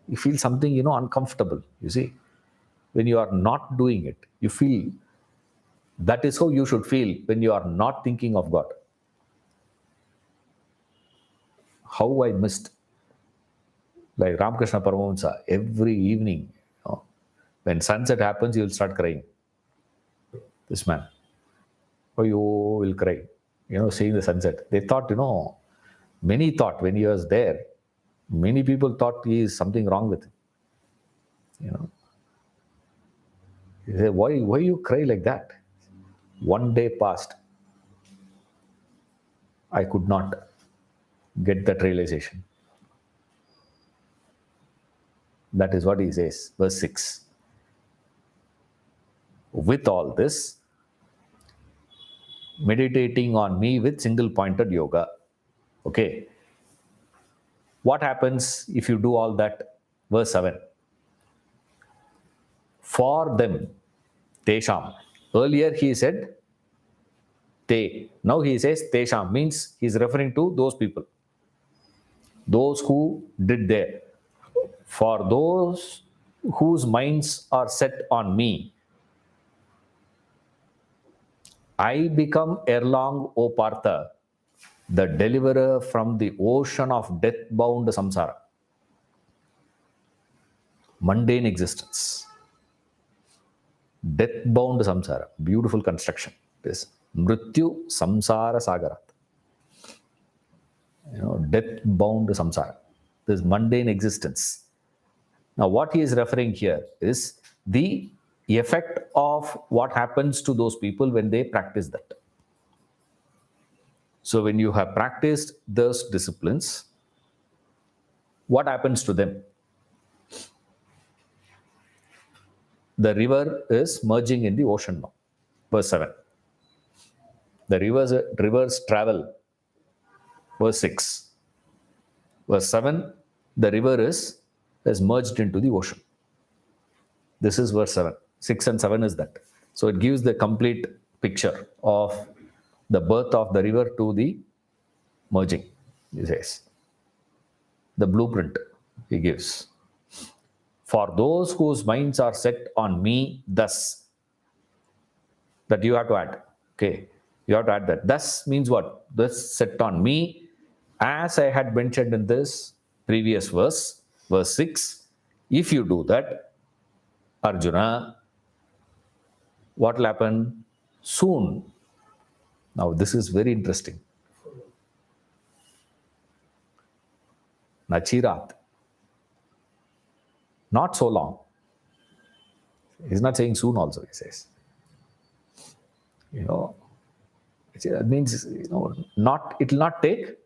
You feel something, uncomfortable, you see. When you are not doing it, you feel, that is how you should feel when you are not thinking of God. How I missed, like Ramakrishna Paramahamsa, every evening, when sunset happens, he will start crying. This man, you will cry, seeing the sunset. They thought, many thought when he was there, many people thought he is something wrong with him. He said, why you cry like that? One day passed. I could not get that realization. That is what he says, verse 6. With all this, meditating on me with single-pointed yoga. Okay. What happens if you do all that? Verse 7. For them, tesham. Earlier he said te. Now he says tesham, means he is referring to those people. Those who did there. For those whose minds are set on me, I become erelong, O Partha, the deliverer from the ocean of death-bound samsara. Mundane existence. Death-bound samsara. Beautiful construction. This mrityu samsara sagarat. Death-bound samsara. This mundane existence. Now, what he is referring here is the effect of what happens to those people when they practice that. So when you have practiced those disciplines, what happens to them? The river is merging in the ocean now. Verse 7. The rivers travel. Verse 6. Verse 7. The river is merged into the ocean. This is verse 7. 6 and 7 is that. So it gives the complete picture of the birth of the river to the merging, he says. The blueprint he gives. For those whose minds are set on me, thus. That you have to add. Okay. You have to add that. Thus means what? Thus set on me, as I had mentioned in this previous verse, verse 6. If you do that, Arjuna, what will happen? Soon. Now, this is very interesting. Nachirat. Not so long. He's not saying soon also, he says. It means, not, it will not take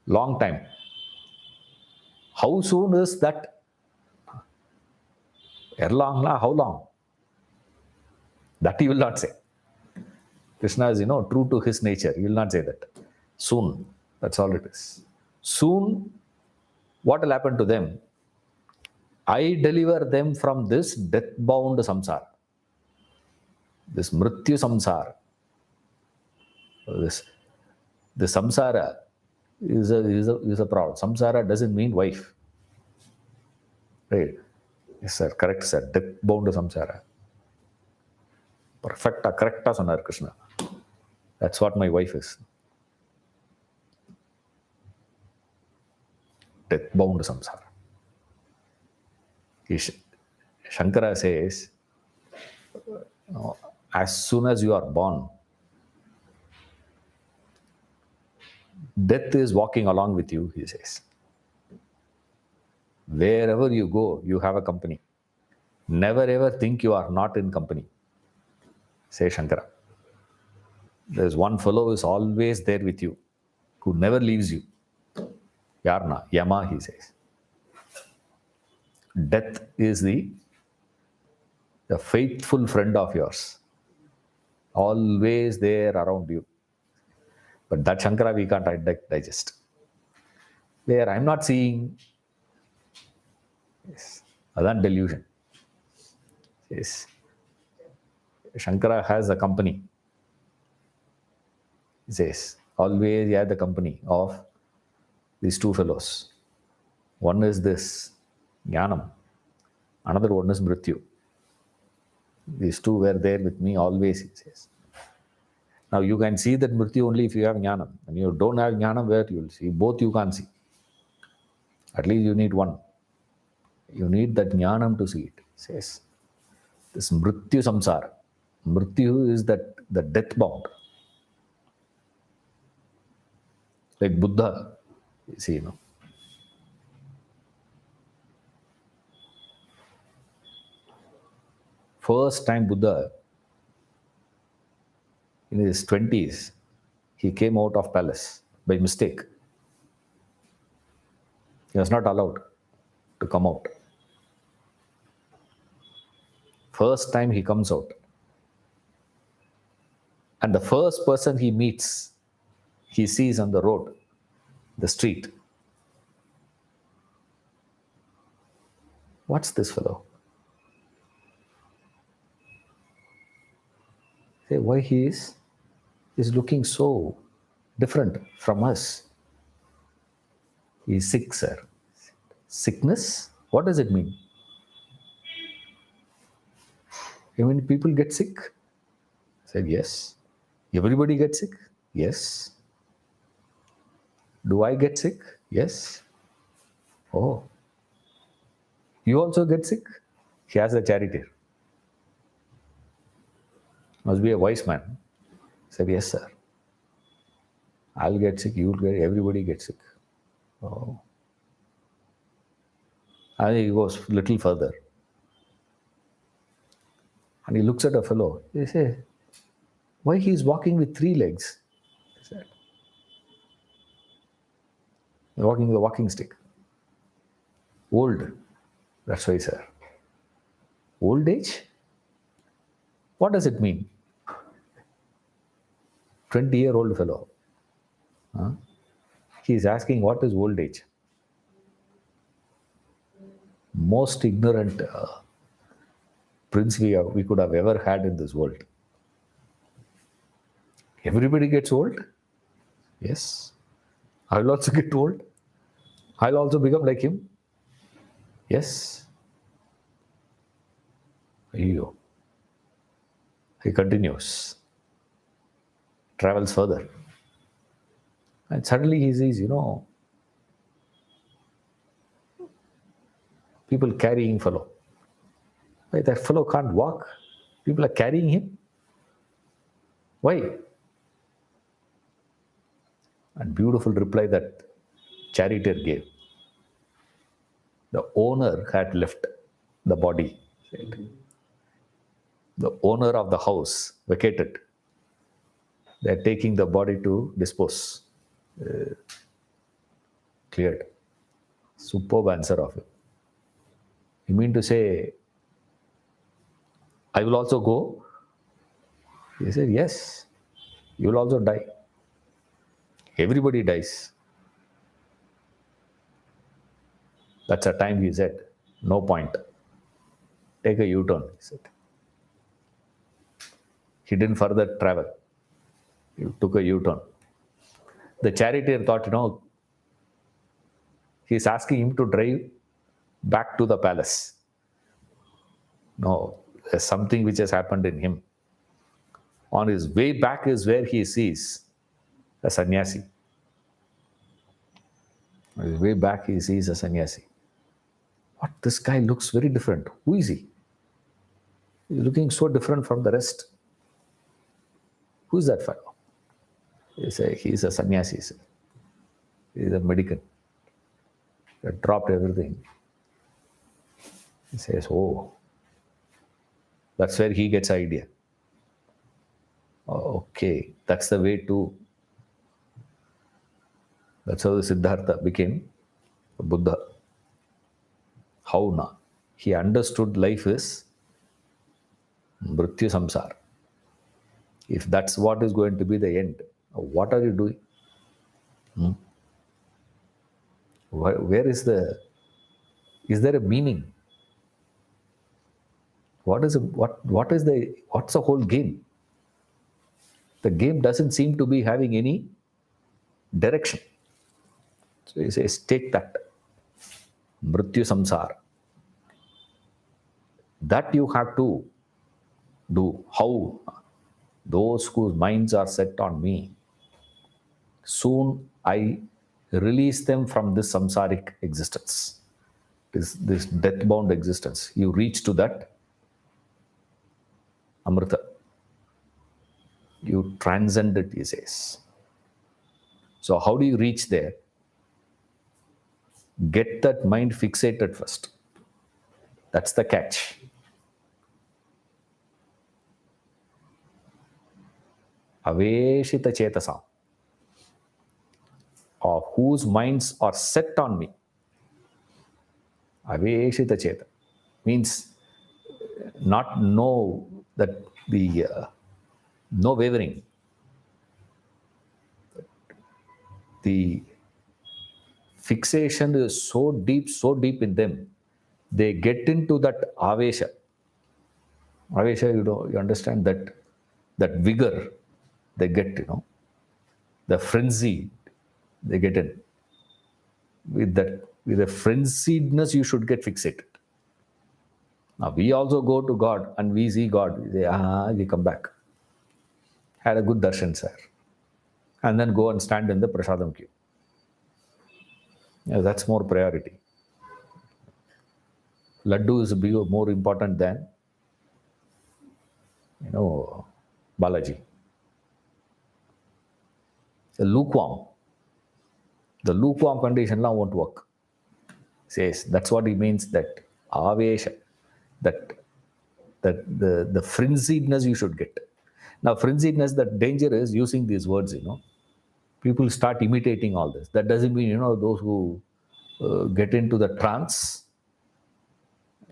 long time. How soon is that? Erlong, how long? That he will not say. Krishna is, true to his nature. He will not say that. Soon. That's all it is. Soon, what will happen to them? I deliver them from this death-bound samsara. This mrityu samsara. The samsara is a problem. Samsara doesn't mean wife. Right? Yes, sir. Correct, sir. Death-bound samsara. Perfecta, correcta sonar Krishna. That's what my wife is. Death-bound samsara. Shankara says, as soon as you are born, death is walking along with you, he says. Wherever you go, you have a company. Never ever think you are not in company, says Shankara. There's one fellow who is always there with you, who never leaves you. Yarna, Yama, he says. Death is the faithful friend of yours, always there around you. But that Shankara we can't digest. Where I'm not seeing, yes, that delusion. Yes. Shankara has a company. He says, always he had the company of these two fellows. One is this, Jnanam. Another one is Mrityu. These two were there with me always, he says. Now you can see that Mrityu only if you have Jnanam. When you don't have Jnanam, where you will see? Both you can't see. At least you need one. You need that Jnanam to see it, he says. This Mrityu samsara. Mrityu is that the death bound. Like Buddha, you see, First time Buddha, in his 20s, he came out of palace by mistake. He was not allowed to come out. First time he comes out. And the first person he meets, he sees on the road, the street. What's this fellow? Say, why he is looking so different from us. He is sick, sir. Sickness? What does it mean? When people get sick? I said, yes. Everybody gets sick? Yes. Do I get sick? Yes. Oh. You also get sick? He has a charity. Must be a wise man. I said, yes, sir. I'll get sick, you'll get, everybody gets sick. Oh. And he goes a little further. And he looks at a fellow. He says, why he is walking with 3 legs? He said, he's walking with a walking stick. Old. That's why, sir. Old age? What does it mean? 20-year-old fellow. Huh? He is asking, what is old age? Most ignorant prince we could have ever had in this world. Everybody gets old. Yes. I will also get old. I'll also become like him. Yes. He continues, travels further. And suddenly he sees, people carrying fellow. Why, that fellow can't walk. People are carrying him. Why? And beautiful reply that charioteer gave. The owner had left the body. The owner of the house vacated. They are taking the body to dispose. Cleared. Superb answer of him. You mean to say, I will also go? He said, yes, you will also die. Everybody dies. That's a time he said, no point. Take a U-turn, he said. He didn't further travel. He took a U-turn. The charioteer thought, he's asking him to drive back to the palace. No, there's something which has happened in him. On his way back is where he sees a sannyasi. On his way back, he sees a sannyasi. What? This guy looks very different. Who is he? He's looking so different from the rest. Who is that fellow? He's a sannyasi. He's a mendicant. He dropped everything. He says, oh, that's where he gets idea. Oh, okay, that's the way to. That's how the Siddhartha became a Buddha. How na? He understood life is Mrityu Samsara. If that's what is going to be the end, what are you doing? Where is there a meaning? What's the whole game? The game doesn't seem to be having any direction. So he says, take that. Mrityu Samsara. That you have to do. How? Those whose minds are set on me, soon I release them from this samsaric existence, this death-bound existence. You reach to that Amrita. You transcend it, he says. So how do you reach there? Get that mind fixated first. That's the catch. Aveshita chetasam, of whose minds are set on me. Aveshita cheta means not know that the no wavering. The fixation is so deep in them, they get into that avesha. Avesha, you understand that vigor they get, the frenzy they get in. With a frenziedness, you should get fixated. Now we also go to God and we see God. We say, we come back. Had a good darshan, sir. And then go and stand in the prasadam queue. Yeah, that's more priority. Laddu is more important than, Balaji. The lukewarm condition won't work. Says that's what he means, that avesha, that that the frenziedness you should get. Now, frenziedness, the danger is using these words, people start imitating all this. That doesn't mean, those who get into the trance,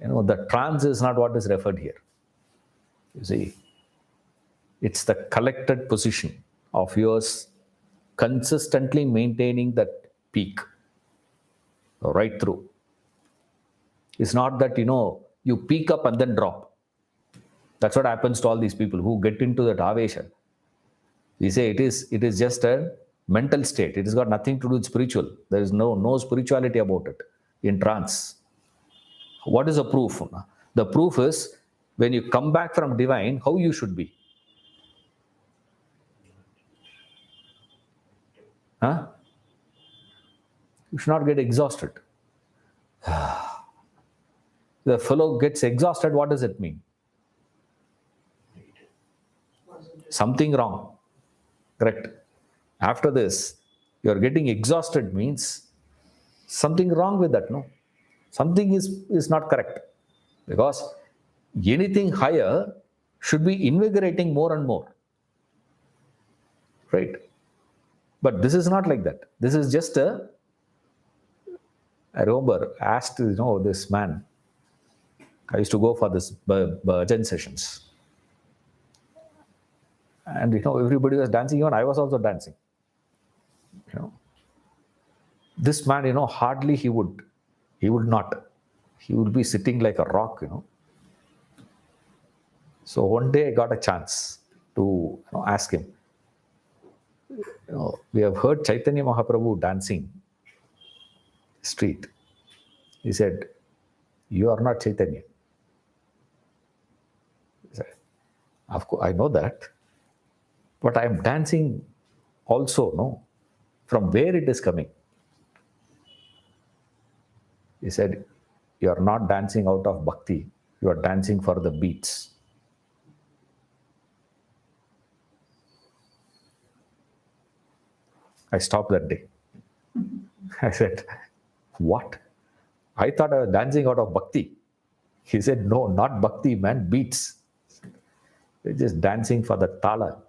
the trance is not what is referred here. You see, it's the collected position of yours consistently maintaining that peak right through. It's not that, you peak up and then drop. That's what happens to all these people who get into that avesha. We say it is just a mental state. It has got nothing to do with spiritual. There is no spirituality about it in trance. What is the proof? The proof is when you come back from divine, how you should be. Huh? You should not get exhausted. The fellow gets exhausted, what does it mean? Something wrong. Correct. After this, you're getting exhausted means something wrong with that, no? Something is not correct. Because anything higher should be invigorating more and more. Right? But this is not like that. This is just I remember asked, this man. I used to go for this bhajan sessions. And, everybody was dancing. Even I was also dancing. This man, hardly he would not. He would be sitting like a rock, So one day I got a chance to ask him. We have heard Chaitanya Mahaprabhu dancing street. He said, "You are not Chaitanya." He said, "Of course, I know that. But I am dancing also, no? From where it is coming?" He said, "You are not dancing out of bhakti. You are dancing for the beats." I stopped that day. I said, "What? I thought I was dancing out of bhakti." He said, "No, not bhakti, man, beats. You're just dancing for the tala.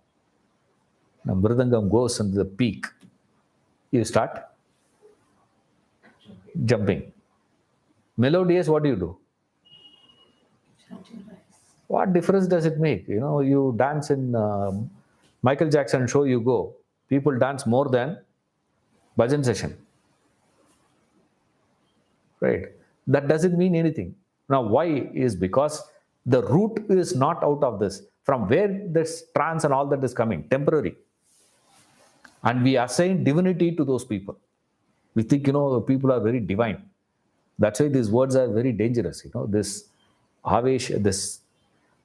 Now, mridangam goes into the peak. You start jumping. Melodious, what do? What difference does it make? You dance in Michael Jackson show, you go. People dance more than bhajan session. Right? That doesn't mean anything. Now, why is because the root is not out of this. From where this trance and all that is coming, temporary. And we assign divinity to those people. We think, people are very divine. That's why these words are very dangerous. This avesh,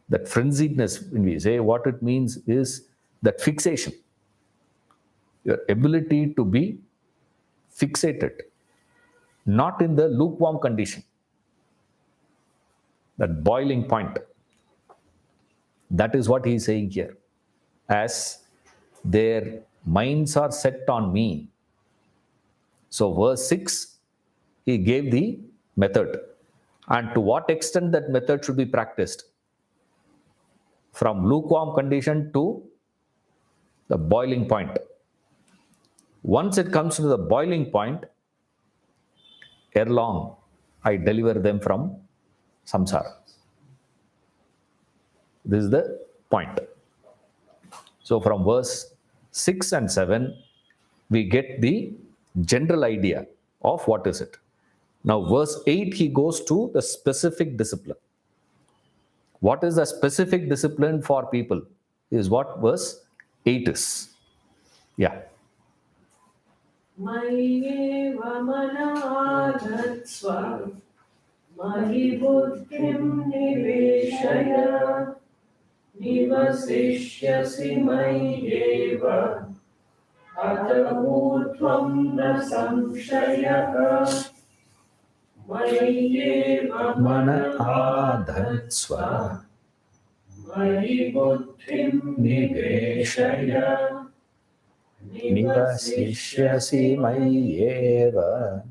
that frenziedness, when we say, what it means is that fixation. Your ability to be fixated, not in the lukewarm condition. That boiling point. That is what he is saying here. As their minds are set on me. So verse 6, he gave the method. And to what extent that method should be practiced. From lukewarm condition to the boiling point. Once it comes to the boiling point, ere long, I deliver them from samsara. This is the point. So from verse 6 and 7, we get the general idea of what is it. Now verse 8, he goes to the specific discipline. What is the specific discipline for people is what verse 8 is. Yeah. Mayi vamanaadhatsva Mahi buddhim niveshaya Nivasishyasi mayyeva Ata urdhvam na samshayaha Mayyeva Manaadhatsva Mahi buddhim niveshaya Nivasishyasi mayyeva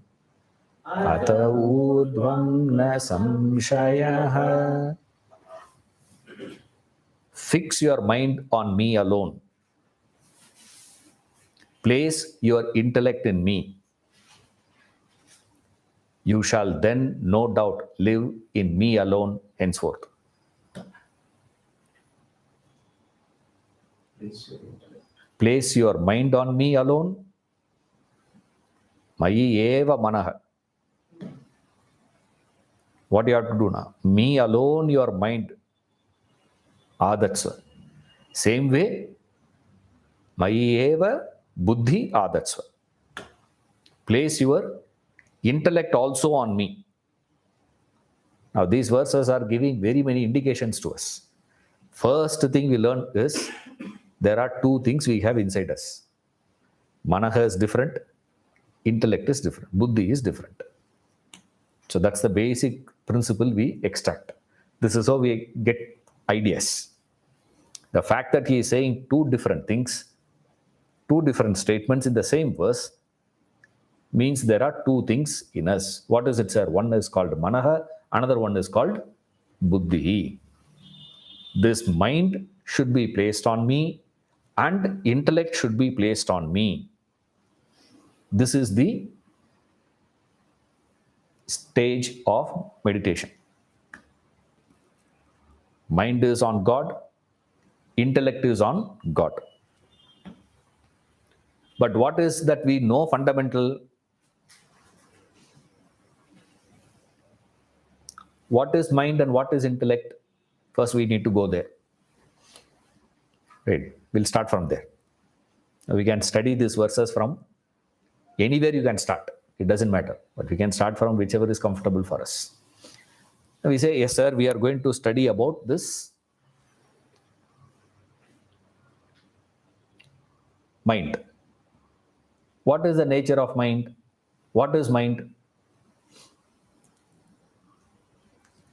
Ata urdhvam na samshayaha. Fix your mind on me alone. Place your intellect in me. You shall then no doubt live in me alone henceforth. Place your intellect. Place your mind on me alone. Mayi eva manaha. What you have to do now? Me alone, your mind. Adatsva. Same way, Mayi eva buddhi adatsva. Place your intellect also on me. Now, these verses are giving very many indications to us. First thing we learn is there are two things we have inside us. Manaha is different, intellect is different, buddhi is different. So that's the basic principle we extract. This is how we get ideas. The fact that he is saying two different things, two different statements in the same verse, means there are two things in us. What is it, sir? One is called manaha, another one is called buddhi. This mind should be placed on me and intellect should be placed on me. This is the stage of meditation. Mind is on God, intellect is on God. But what is that we know fundamental? What is mind and what is intellect? First, we need to go there. Right. We'll start from there. We can study these verses from anywhere you can start. It doesn't matter. But we can start from whichever is comfortable for us. We say, yes, sir, we are going to study about this mind. What is the nature of mind? What is mind?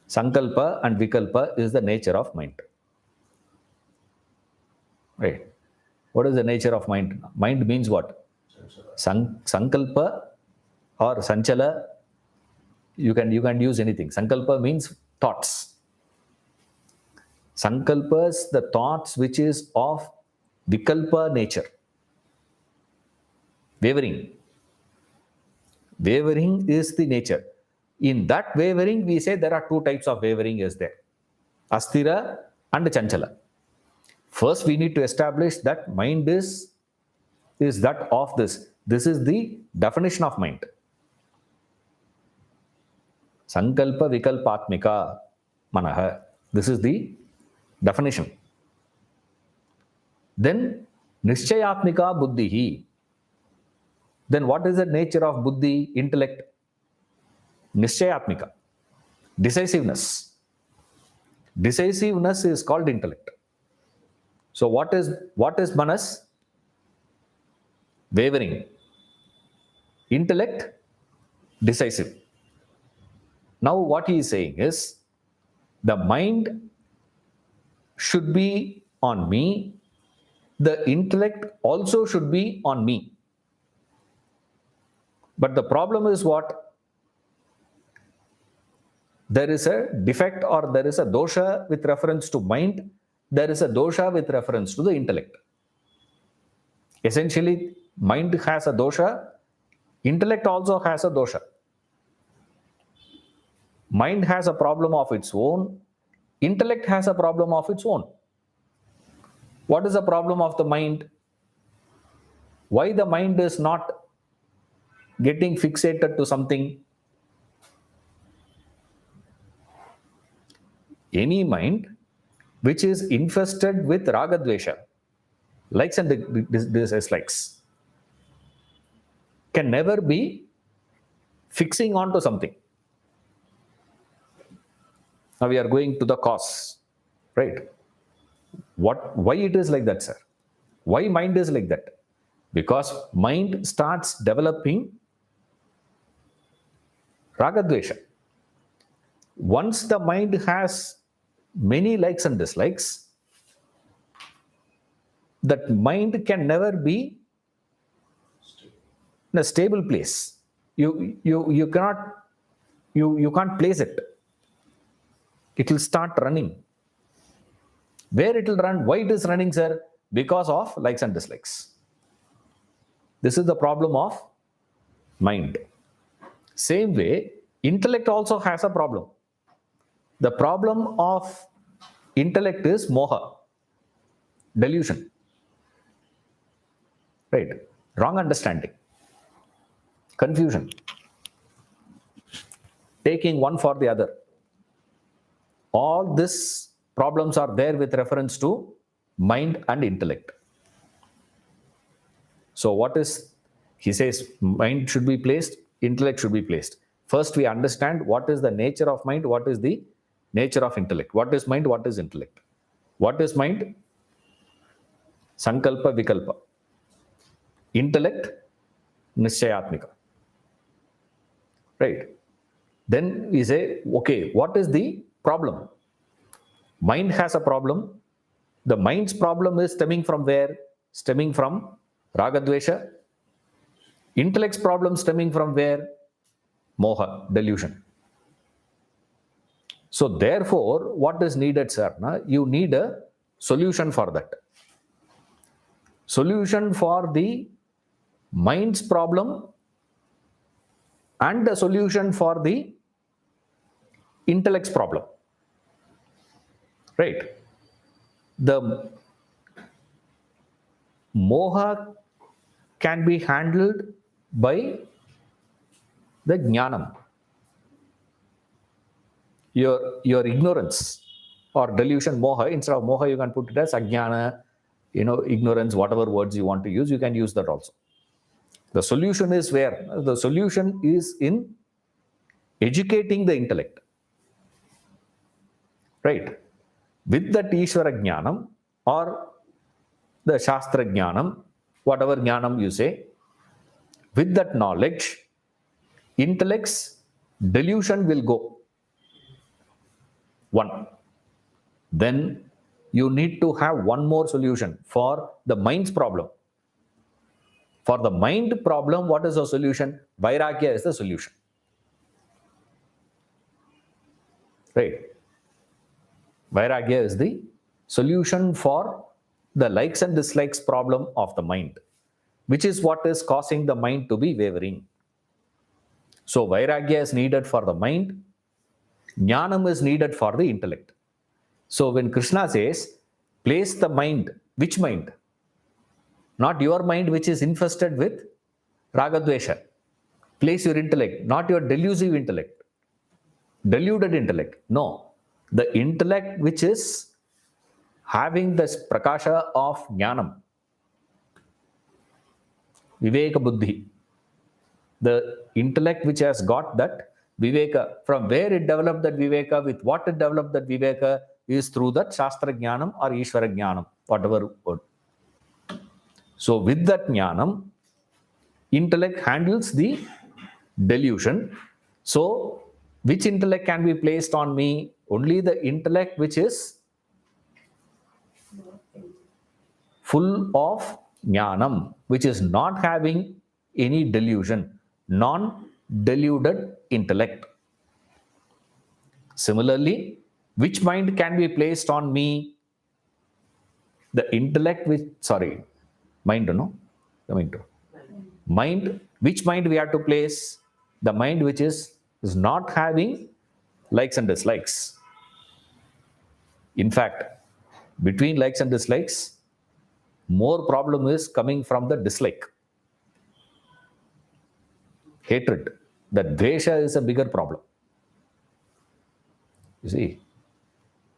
Sankalpa and Vikalpa is the nature of mind. Right. What is the nature of mind? Mind means what? Sankalpa or Sanchala. You can use anything. Sankalpa means thoughts. Sankalpas, the thoughts which is of Vikalpa nature. Wavering. Wavering is the nature. In that wavering, we say there are two types of wavering is there. Asthira and Chanchala. First, we need to establish that mind is that of this. This is the definition of mind. Sankalpa Vikalpatmika Manaha. This is the definition. Then Nishchayatmika Buddhihi. Then what is the nature of buddhi, intellect? Nishchayatmika. Decisiveness. Decisiveness is called intellect. So what is manas? Wavering. Intellect, decisive. Now what he is saying is, the mind should be on me, the intellect also should be on me. But the problem is what? There is a defect or there is a dosha with reference to mind, there is a dosha with reference to the intellect. Essentially, mind has a dosha, intellect also has a dosha. Mind has a problem of its own, intellect has a problem of its own. What is the problem of the mind? Why the mind is not getting fixated to something? Any mind which is infested with ragadvesha, likes and dislikes, can never be fixing on to something. Now we are going to the cause, right? Why it is like that, sir? Why mind is like that? Because mind starts developing ragadvesha. Once the mind has many likes and dislikes, that mind can never be in a stable place. You can't place it. It will start running. Where it will run? Why it is running, sir? Because of likes and dislikes. This is the problem of mind. Same way, intellect also has a problem. The problem of intellect is moha, delusion, right? Wrong understanding, confusion, taking one for the other. All these problems are there with reference to mind and intellect. So what is, he says, mind should be placed, intellect should be placed. First we understand what is the nature of mind, what is the nature of intellect. What is mind, what is intellect? What is mind? Sankalpa, Vikalpa. Intellect, Nishchayatmika. Right? Then we say, okay, what is the problem? Mind has a problem. The mind's problem is stemming from where? Stemming from Ragadvesha. Intellect's problem stemming from where? Moha, delusion. So therefore, what is needed, sir? You need a solution for that. Solution for the mind's problem and a solution for the intellect's problem. Right? The moha can be handled by the jnanam. Your ignorance or delusion, moha, instead of moha, you can put it as ajnana, ignorance, whatever words you want to use, you can use that also. The solution is where? The solution is in educating the intellect. Right? With that Ishvara Jnanam or the Shastra Jnanam, whatever Jnanam you say, with that knowledge, intellect's delusion will go. One. Then you need to have one more solution for the mind's problem. For the mind problem, what is the solution? Vairagya is the solution. Right? Vairagya is the solution for the likes and dislikes problem of the mind, which is what is causing the mind to be wavering. So Vairagya is needed for the mind, Jnanam is needed for the intellect. So when Krishna says, place the mind, which mind? Not your mind which is infested with Ragadvesha. Place your intellect, not your delusive intellect, deluded intellect. No, the intellect which is having this prakasha of jnanam, viveka buddhi. The intellect which has got that viveka, from where it developed that viveka, with what it developed that viveka, is through that shastra jnanam or ishvara jnanam, whatever word. So with that jnanam, intellect handles the delusion. So which intellect can be placed on me? Only the intellect which is full of jnanam, which is not having any delusion, non-deluded intellect. Similarly, which mind can be placed on me? The intellect which, mind, no? Coming to mind, which mind we have to place? The mind which is not having likes and dislikes. In fact, between likes and dislikes, more problem is coming from the dislike. Hatred. The dvesha is a bigger problem. You see,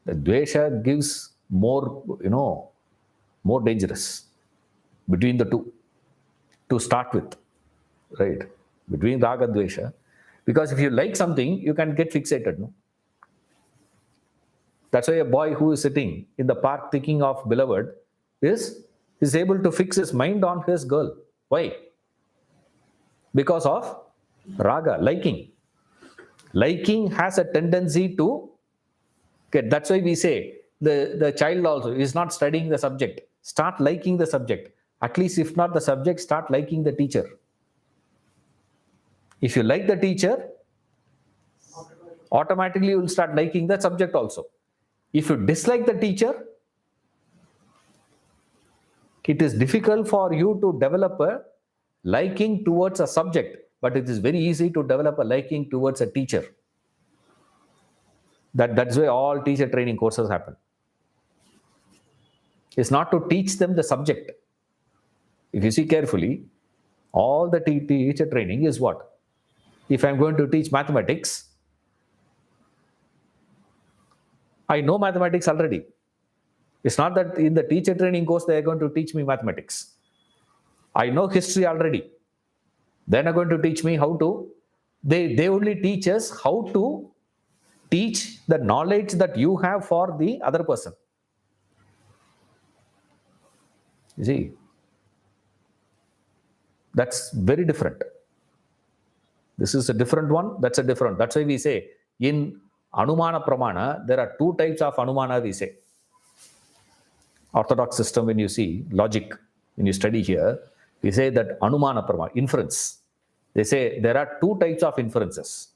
the dvesha gives more, more dangerous between the two to start with, right? Between raga dvesha, because if you like something, you can get fixated, no? That's why a boy who is sitting in the park thinking of beloved is able to fix his mind on his girl. Why? Because of raga, liking. Liking has a tendency to, okay, that's why we say the child also is not studying the subject. Start liking the subject. At least if not the subject, start liking the teacher. If you like the teacher, automatically you will start liking the subject also. If you dislike the teacher, It is difficult for you to develop a liking towards a subject, but it is very easy to develop a liking towards a teacher. That's why all teacher training courses happen. It's not to teach them the subject. If you see carefully, all the teacher training is what? If I'm going to teach mathematics, I know mathematics already. It's not that in the teacher training course they are going to teach me mathematics. I know history already. Then they're going to teach me how to. They only teach us how to teach the knowledge that you have for the other person. You see, that's very different. This is a different one. That's a different. That's why we say in Anumana Pramana, there are two types of Anumana, we say. Orthodox system, when you see logic, when you study here, we say that Anumana Pramana, inference. They say there are two types of inferences.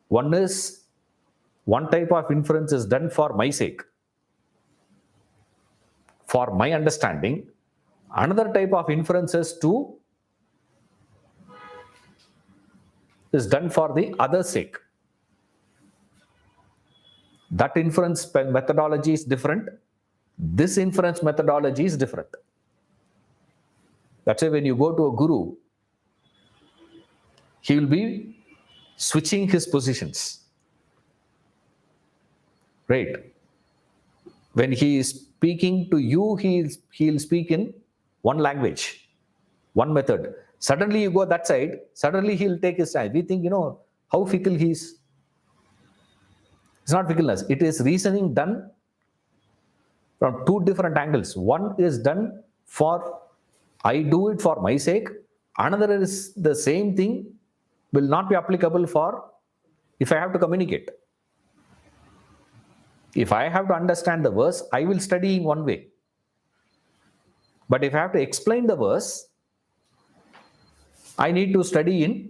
One type of inference is done for my sake, for my understanding. Another type of inference is done for the other's sake. That inference methodology is different. This inference methodology is different. That's why when you go to a guru, he will be switching his positions. Right? When he is speaking to you, he'll speak in one language, one method. Suddenly you go that side, suddenly he'll take his time. We think, how fickle he is. It's not fickleness. It is reasoning done from two different angles. One is done for, I do it for my sake. Another is the same thing will not be applicable for if I have to communicate. If I have to understand the verse, I will study in one way. But if I have to explain the verse, I need to study in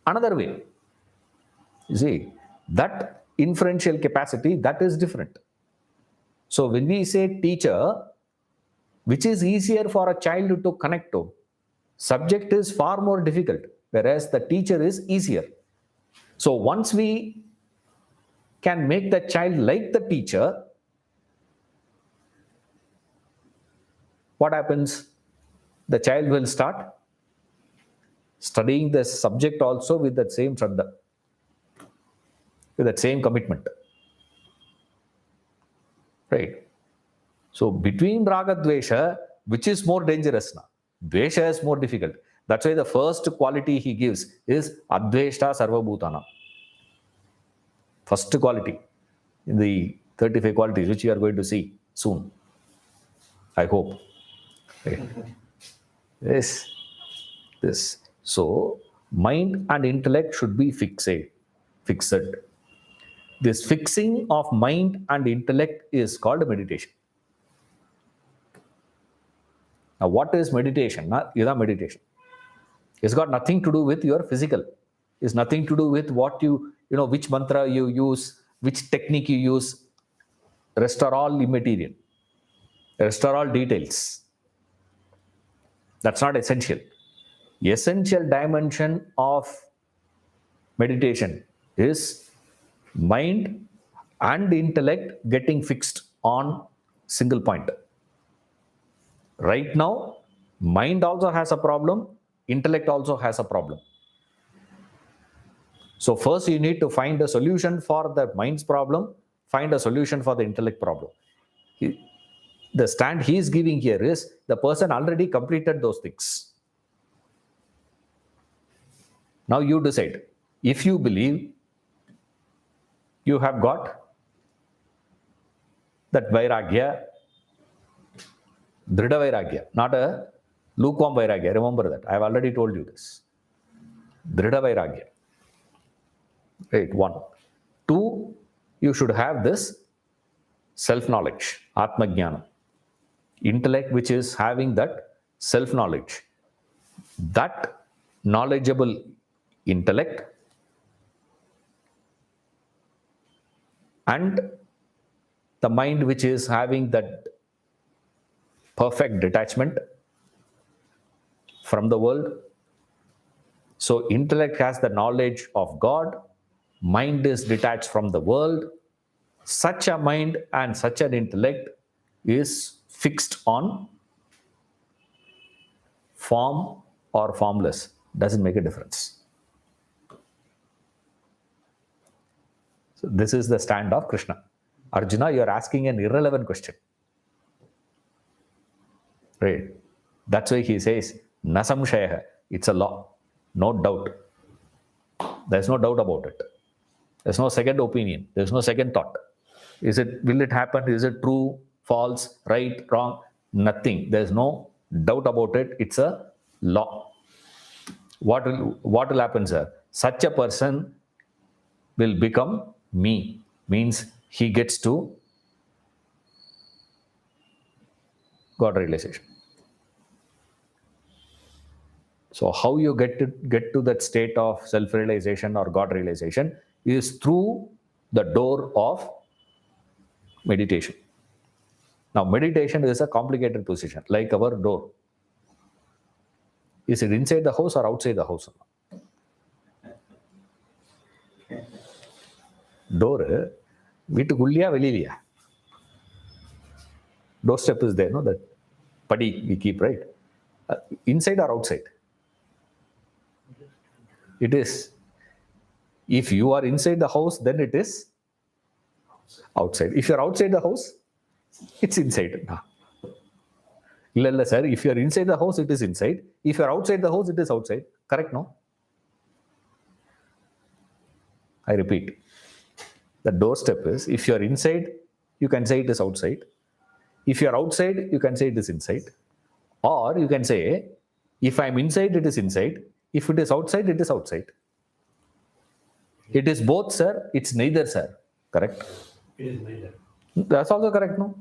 another way. You see, that inferential capacity, that is different. So when we say teacher, which is easier for a child to connect to, subject is far more difficult, whereas the teacher is easier. So once we can make the child like the teacher, what happens? The child will start studying the subject also with that same shraddha, with that same commitment. Right? So between Raga Dvesha, which is more dangerous now? Dvesha is more difficult. That's why the first quality he gives is Adveshta Sarvabhutana. First quality in the 35 qualities, which you are going to see soon. I hope. Okay. Yes. This. So, mind and intellect should be fixed. This fixing of mind and intellect is called meditation. Now, what is meditation? Ida meditation. It's got nothing to do with your physical. It's nothing to do with what which mantra you use, which technique you use. Rest are all immaterial. Rest are all details. That's not essential. Essential dimension of meditation is mind and intellect getting fixed on single point. Right now, mind also has a problem, intellect also has a problem. So first you need to find a solution for the mind's problem, find a solution for the intellect problem. The stand he is giving here is the person already completed those things. Now you decide. If you believe you have got that vairagya, dhrida vairagya, not a lukewarm vairagya. Remember that. I have already told you this. Dhrida vairagya. Right, 1. 2, you should have this self-knowledge, Atma Jnana. Intellect, which is having that self-knowledge. That knowledgeable intellect and the mind, which is having that perfect detachment from the world. So intellect has the knowledge of God, mind is detached from the world. Such a mind and such an intellect is fixed on form or formless. Doesn't make a difference. So this is the stand of Krishna. Arjuna, you are asking an irrelevant question. Right? That's why he says, Nasamshaya. It's a law. No doubt. There's no doubt about it. There's no second opinion. There's no second thought. Will it happen? Is it true, false, right, wrong? Nothing. There's no doubt about it. It's a law. What will happen, sir? Such a person will become me. Means he gets to God realization. So how you get to that state of self-realization or God realization is through the door of meditation. Now, meditation is a complicated position, like our door. Is it inside the house or outside the house? Door, வீட்டுக்குள்ளேயா வெளியிலையா? Door step is there, no? That padi we keep, right? Inside or outside? It is. If you are inside the house, then it is outside. If you are outside the house, it's inside. Illa sir, if you are inside the house, it is inside. If you are outside the house, it is outside. Correct, no? I repeat. The doorstep is, if you are inside, you can say it is outside. If you are outside, you can say it is inside. Or you can say, if I am inside, it is inside. If it is outside, it is outside. It is both, sir. It's neither, sir. Correct? It is neither. That's also correct, no?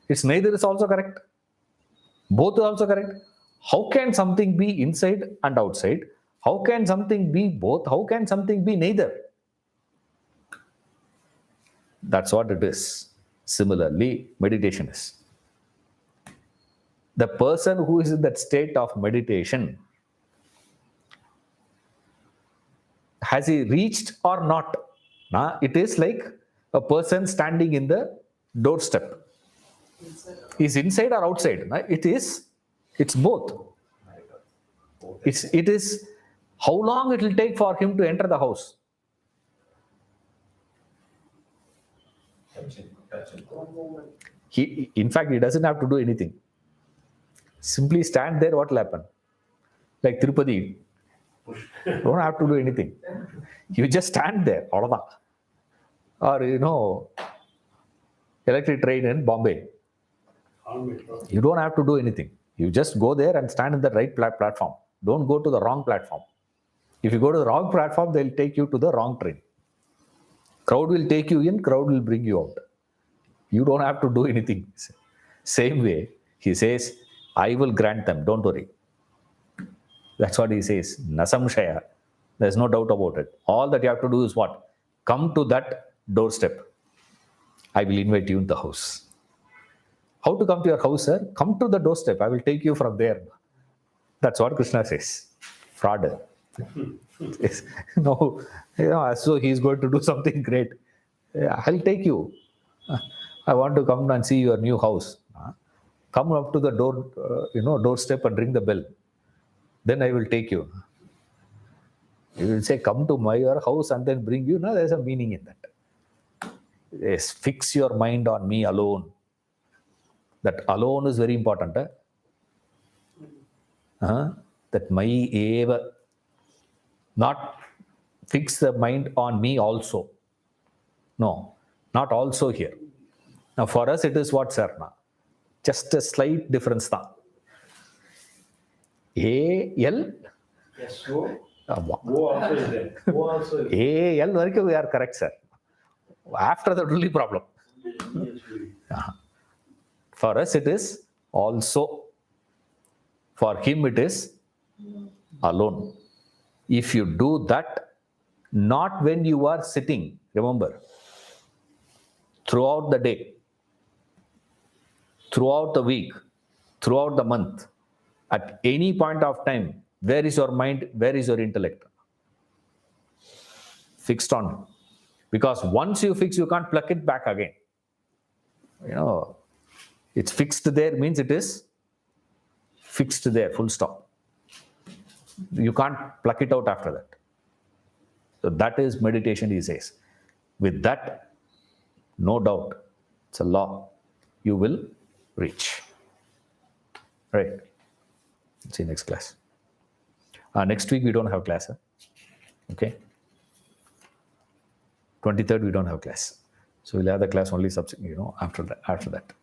It's neither is also correct. Both are also correct. How can something be inside and outside? How can something be both? How can something be neither? That's what it is. Similarly, meditation is. The person who is in that state of meditation, has he reached or not? It is like a person standing in the doorstep. Is inside or outside? It's both. It is how long it will take for him to enter the house. In fact, he doesn't have to do anything. Simply stand there, what will happen? Like Tirupati, don't have to do anything. You just stand there. Or, electric train in Bombay. You don't have to do anything. You just go there and stand in the right platform. Don't go to the wrong platform. If you go to the wrong platform, they'll take you to the wrong train. Crowd will take you in, crowd will bring you out. You don't have to do anything. Same way, he says, I will grant them, don't worry. That's what he says. Nasamshaya. There's no doubt about it. All that you have to do is what? Come to that doorstep. I will invite you in the house. How to come to your house, sir? Come to the doorstep. I will take you from there. That's what Krishna says. Fraud. No, so he's going to do something great. I'll take you. I want to come and see your new house. Come up to the door, doorstep and ring the bell. Then I will take you. You will say, come to your house and then bring you. No, there's a meaning in that. Yes, fix your mind on me alone. That alone is very important. That my eva. Not fix the mind on me also. No, not also here. Now for us it is what, sir? Just a slight difference. A-L. Yes, so. Go also is there. Go also is there. A-L, we are correct, sir. After that only problem. For us it is also. For him it is alone. If you do that, not when you are sitting, remember, throughout the day, throughout the week, throughout the month, at any point of time, where is your mind, where is your intellect? Fixed on it. Because once you fix, you can't pluck it back again. It's fixed there means it is fixed there, full stop. You can't pluck it out after that. So that is meditation, he says. With that, no doubt, it's a law, you will reach. Right. See you next class. Next week we don't have class. Okay. 23rd we don't have class. So we'll have the class only after that.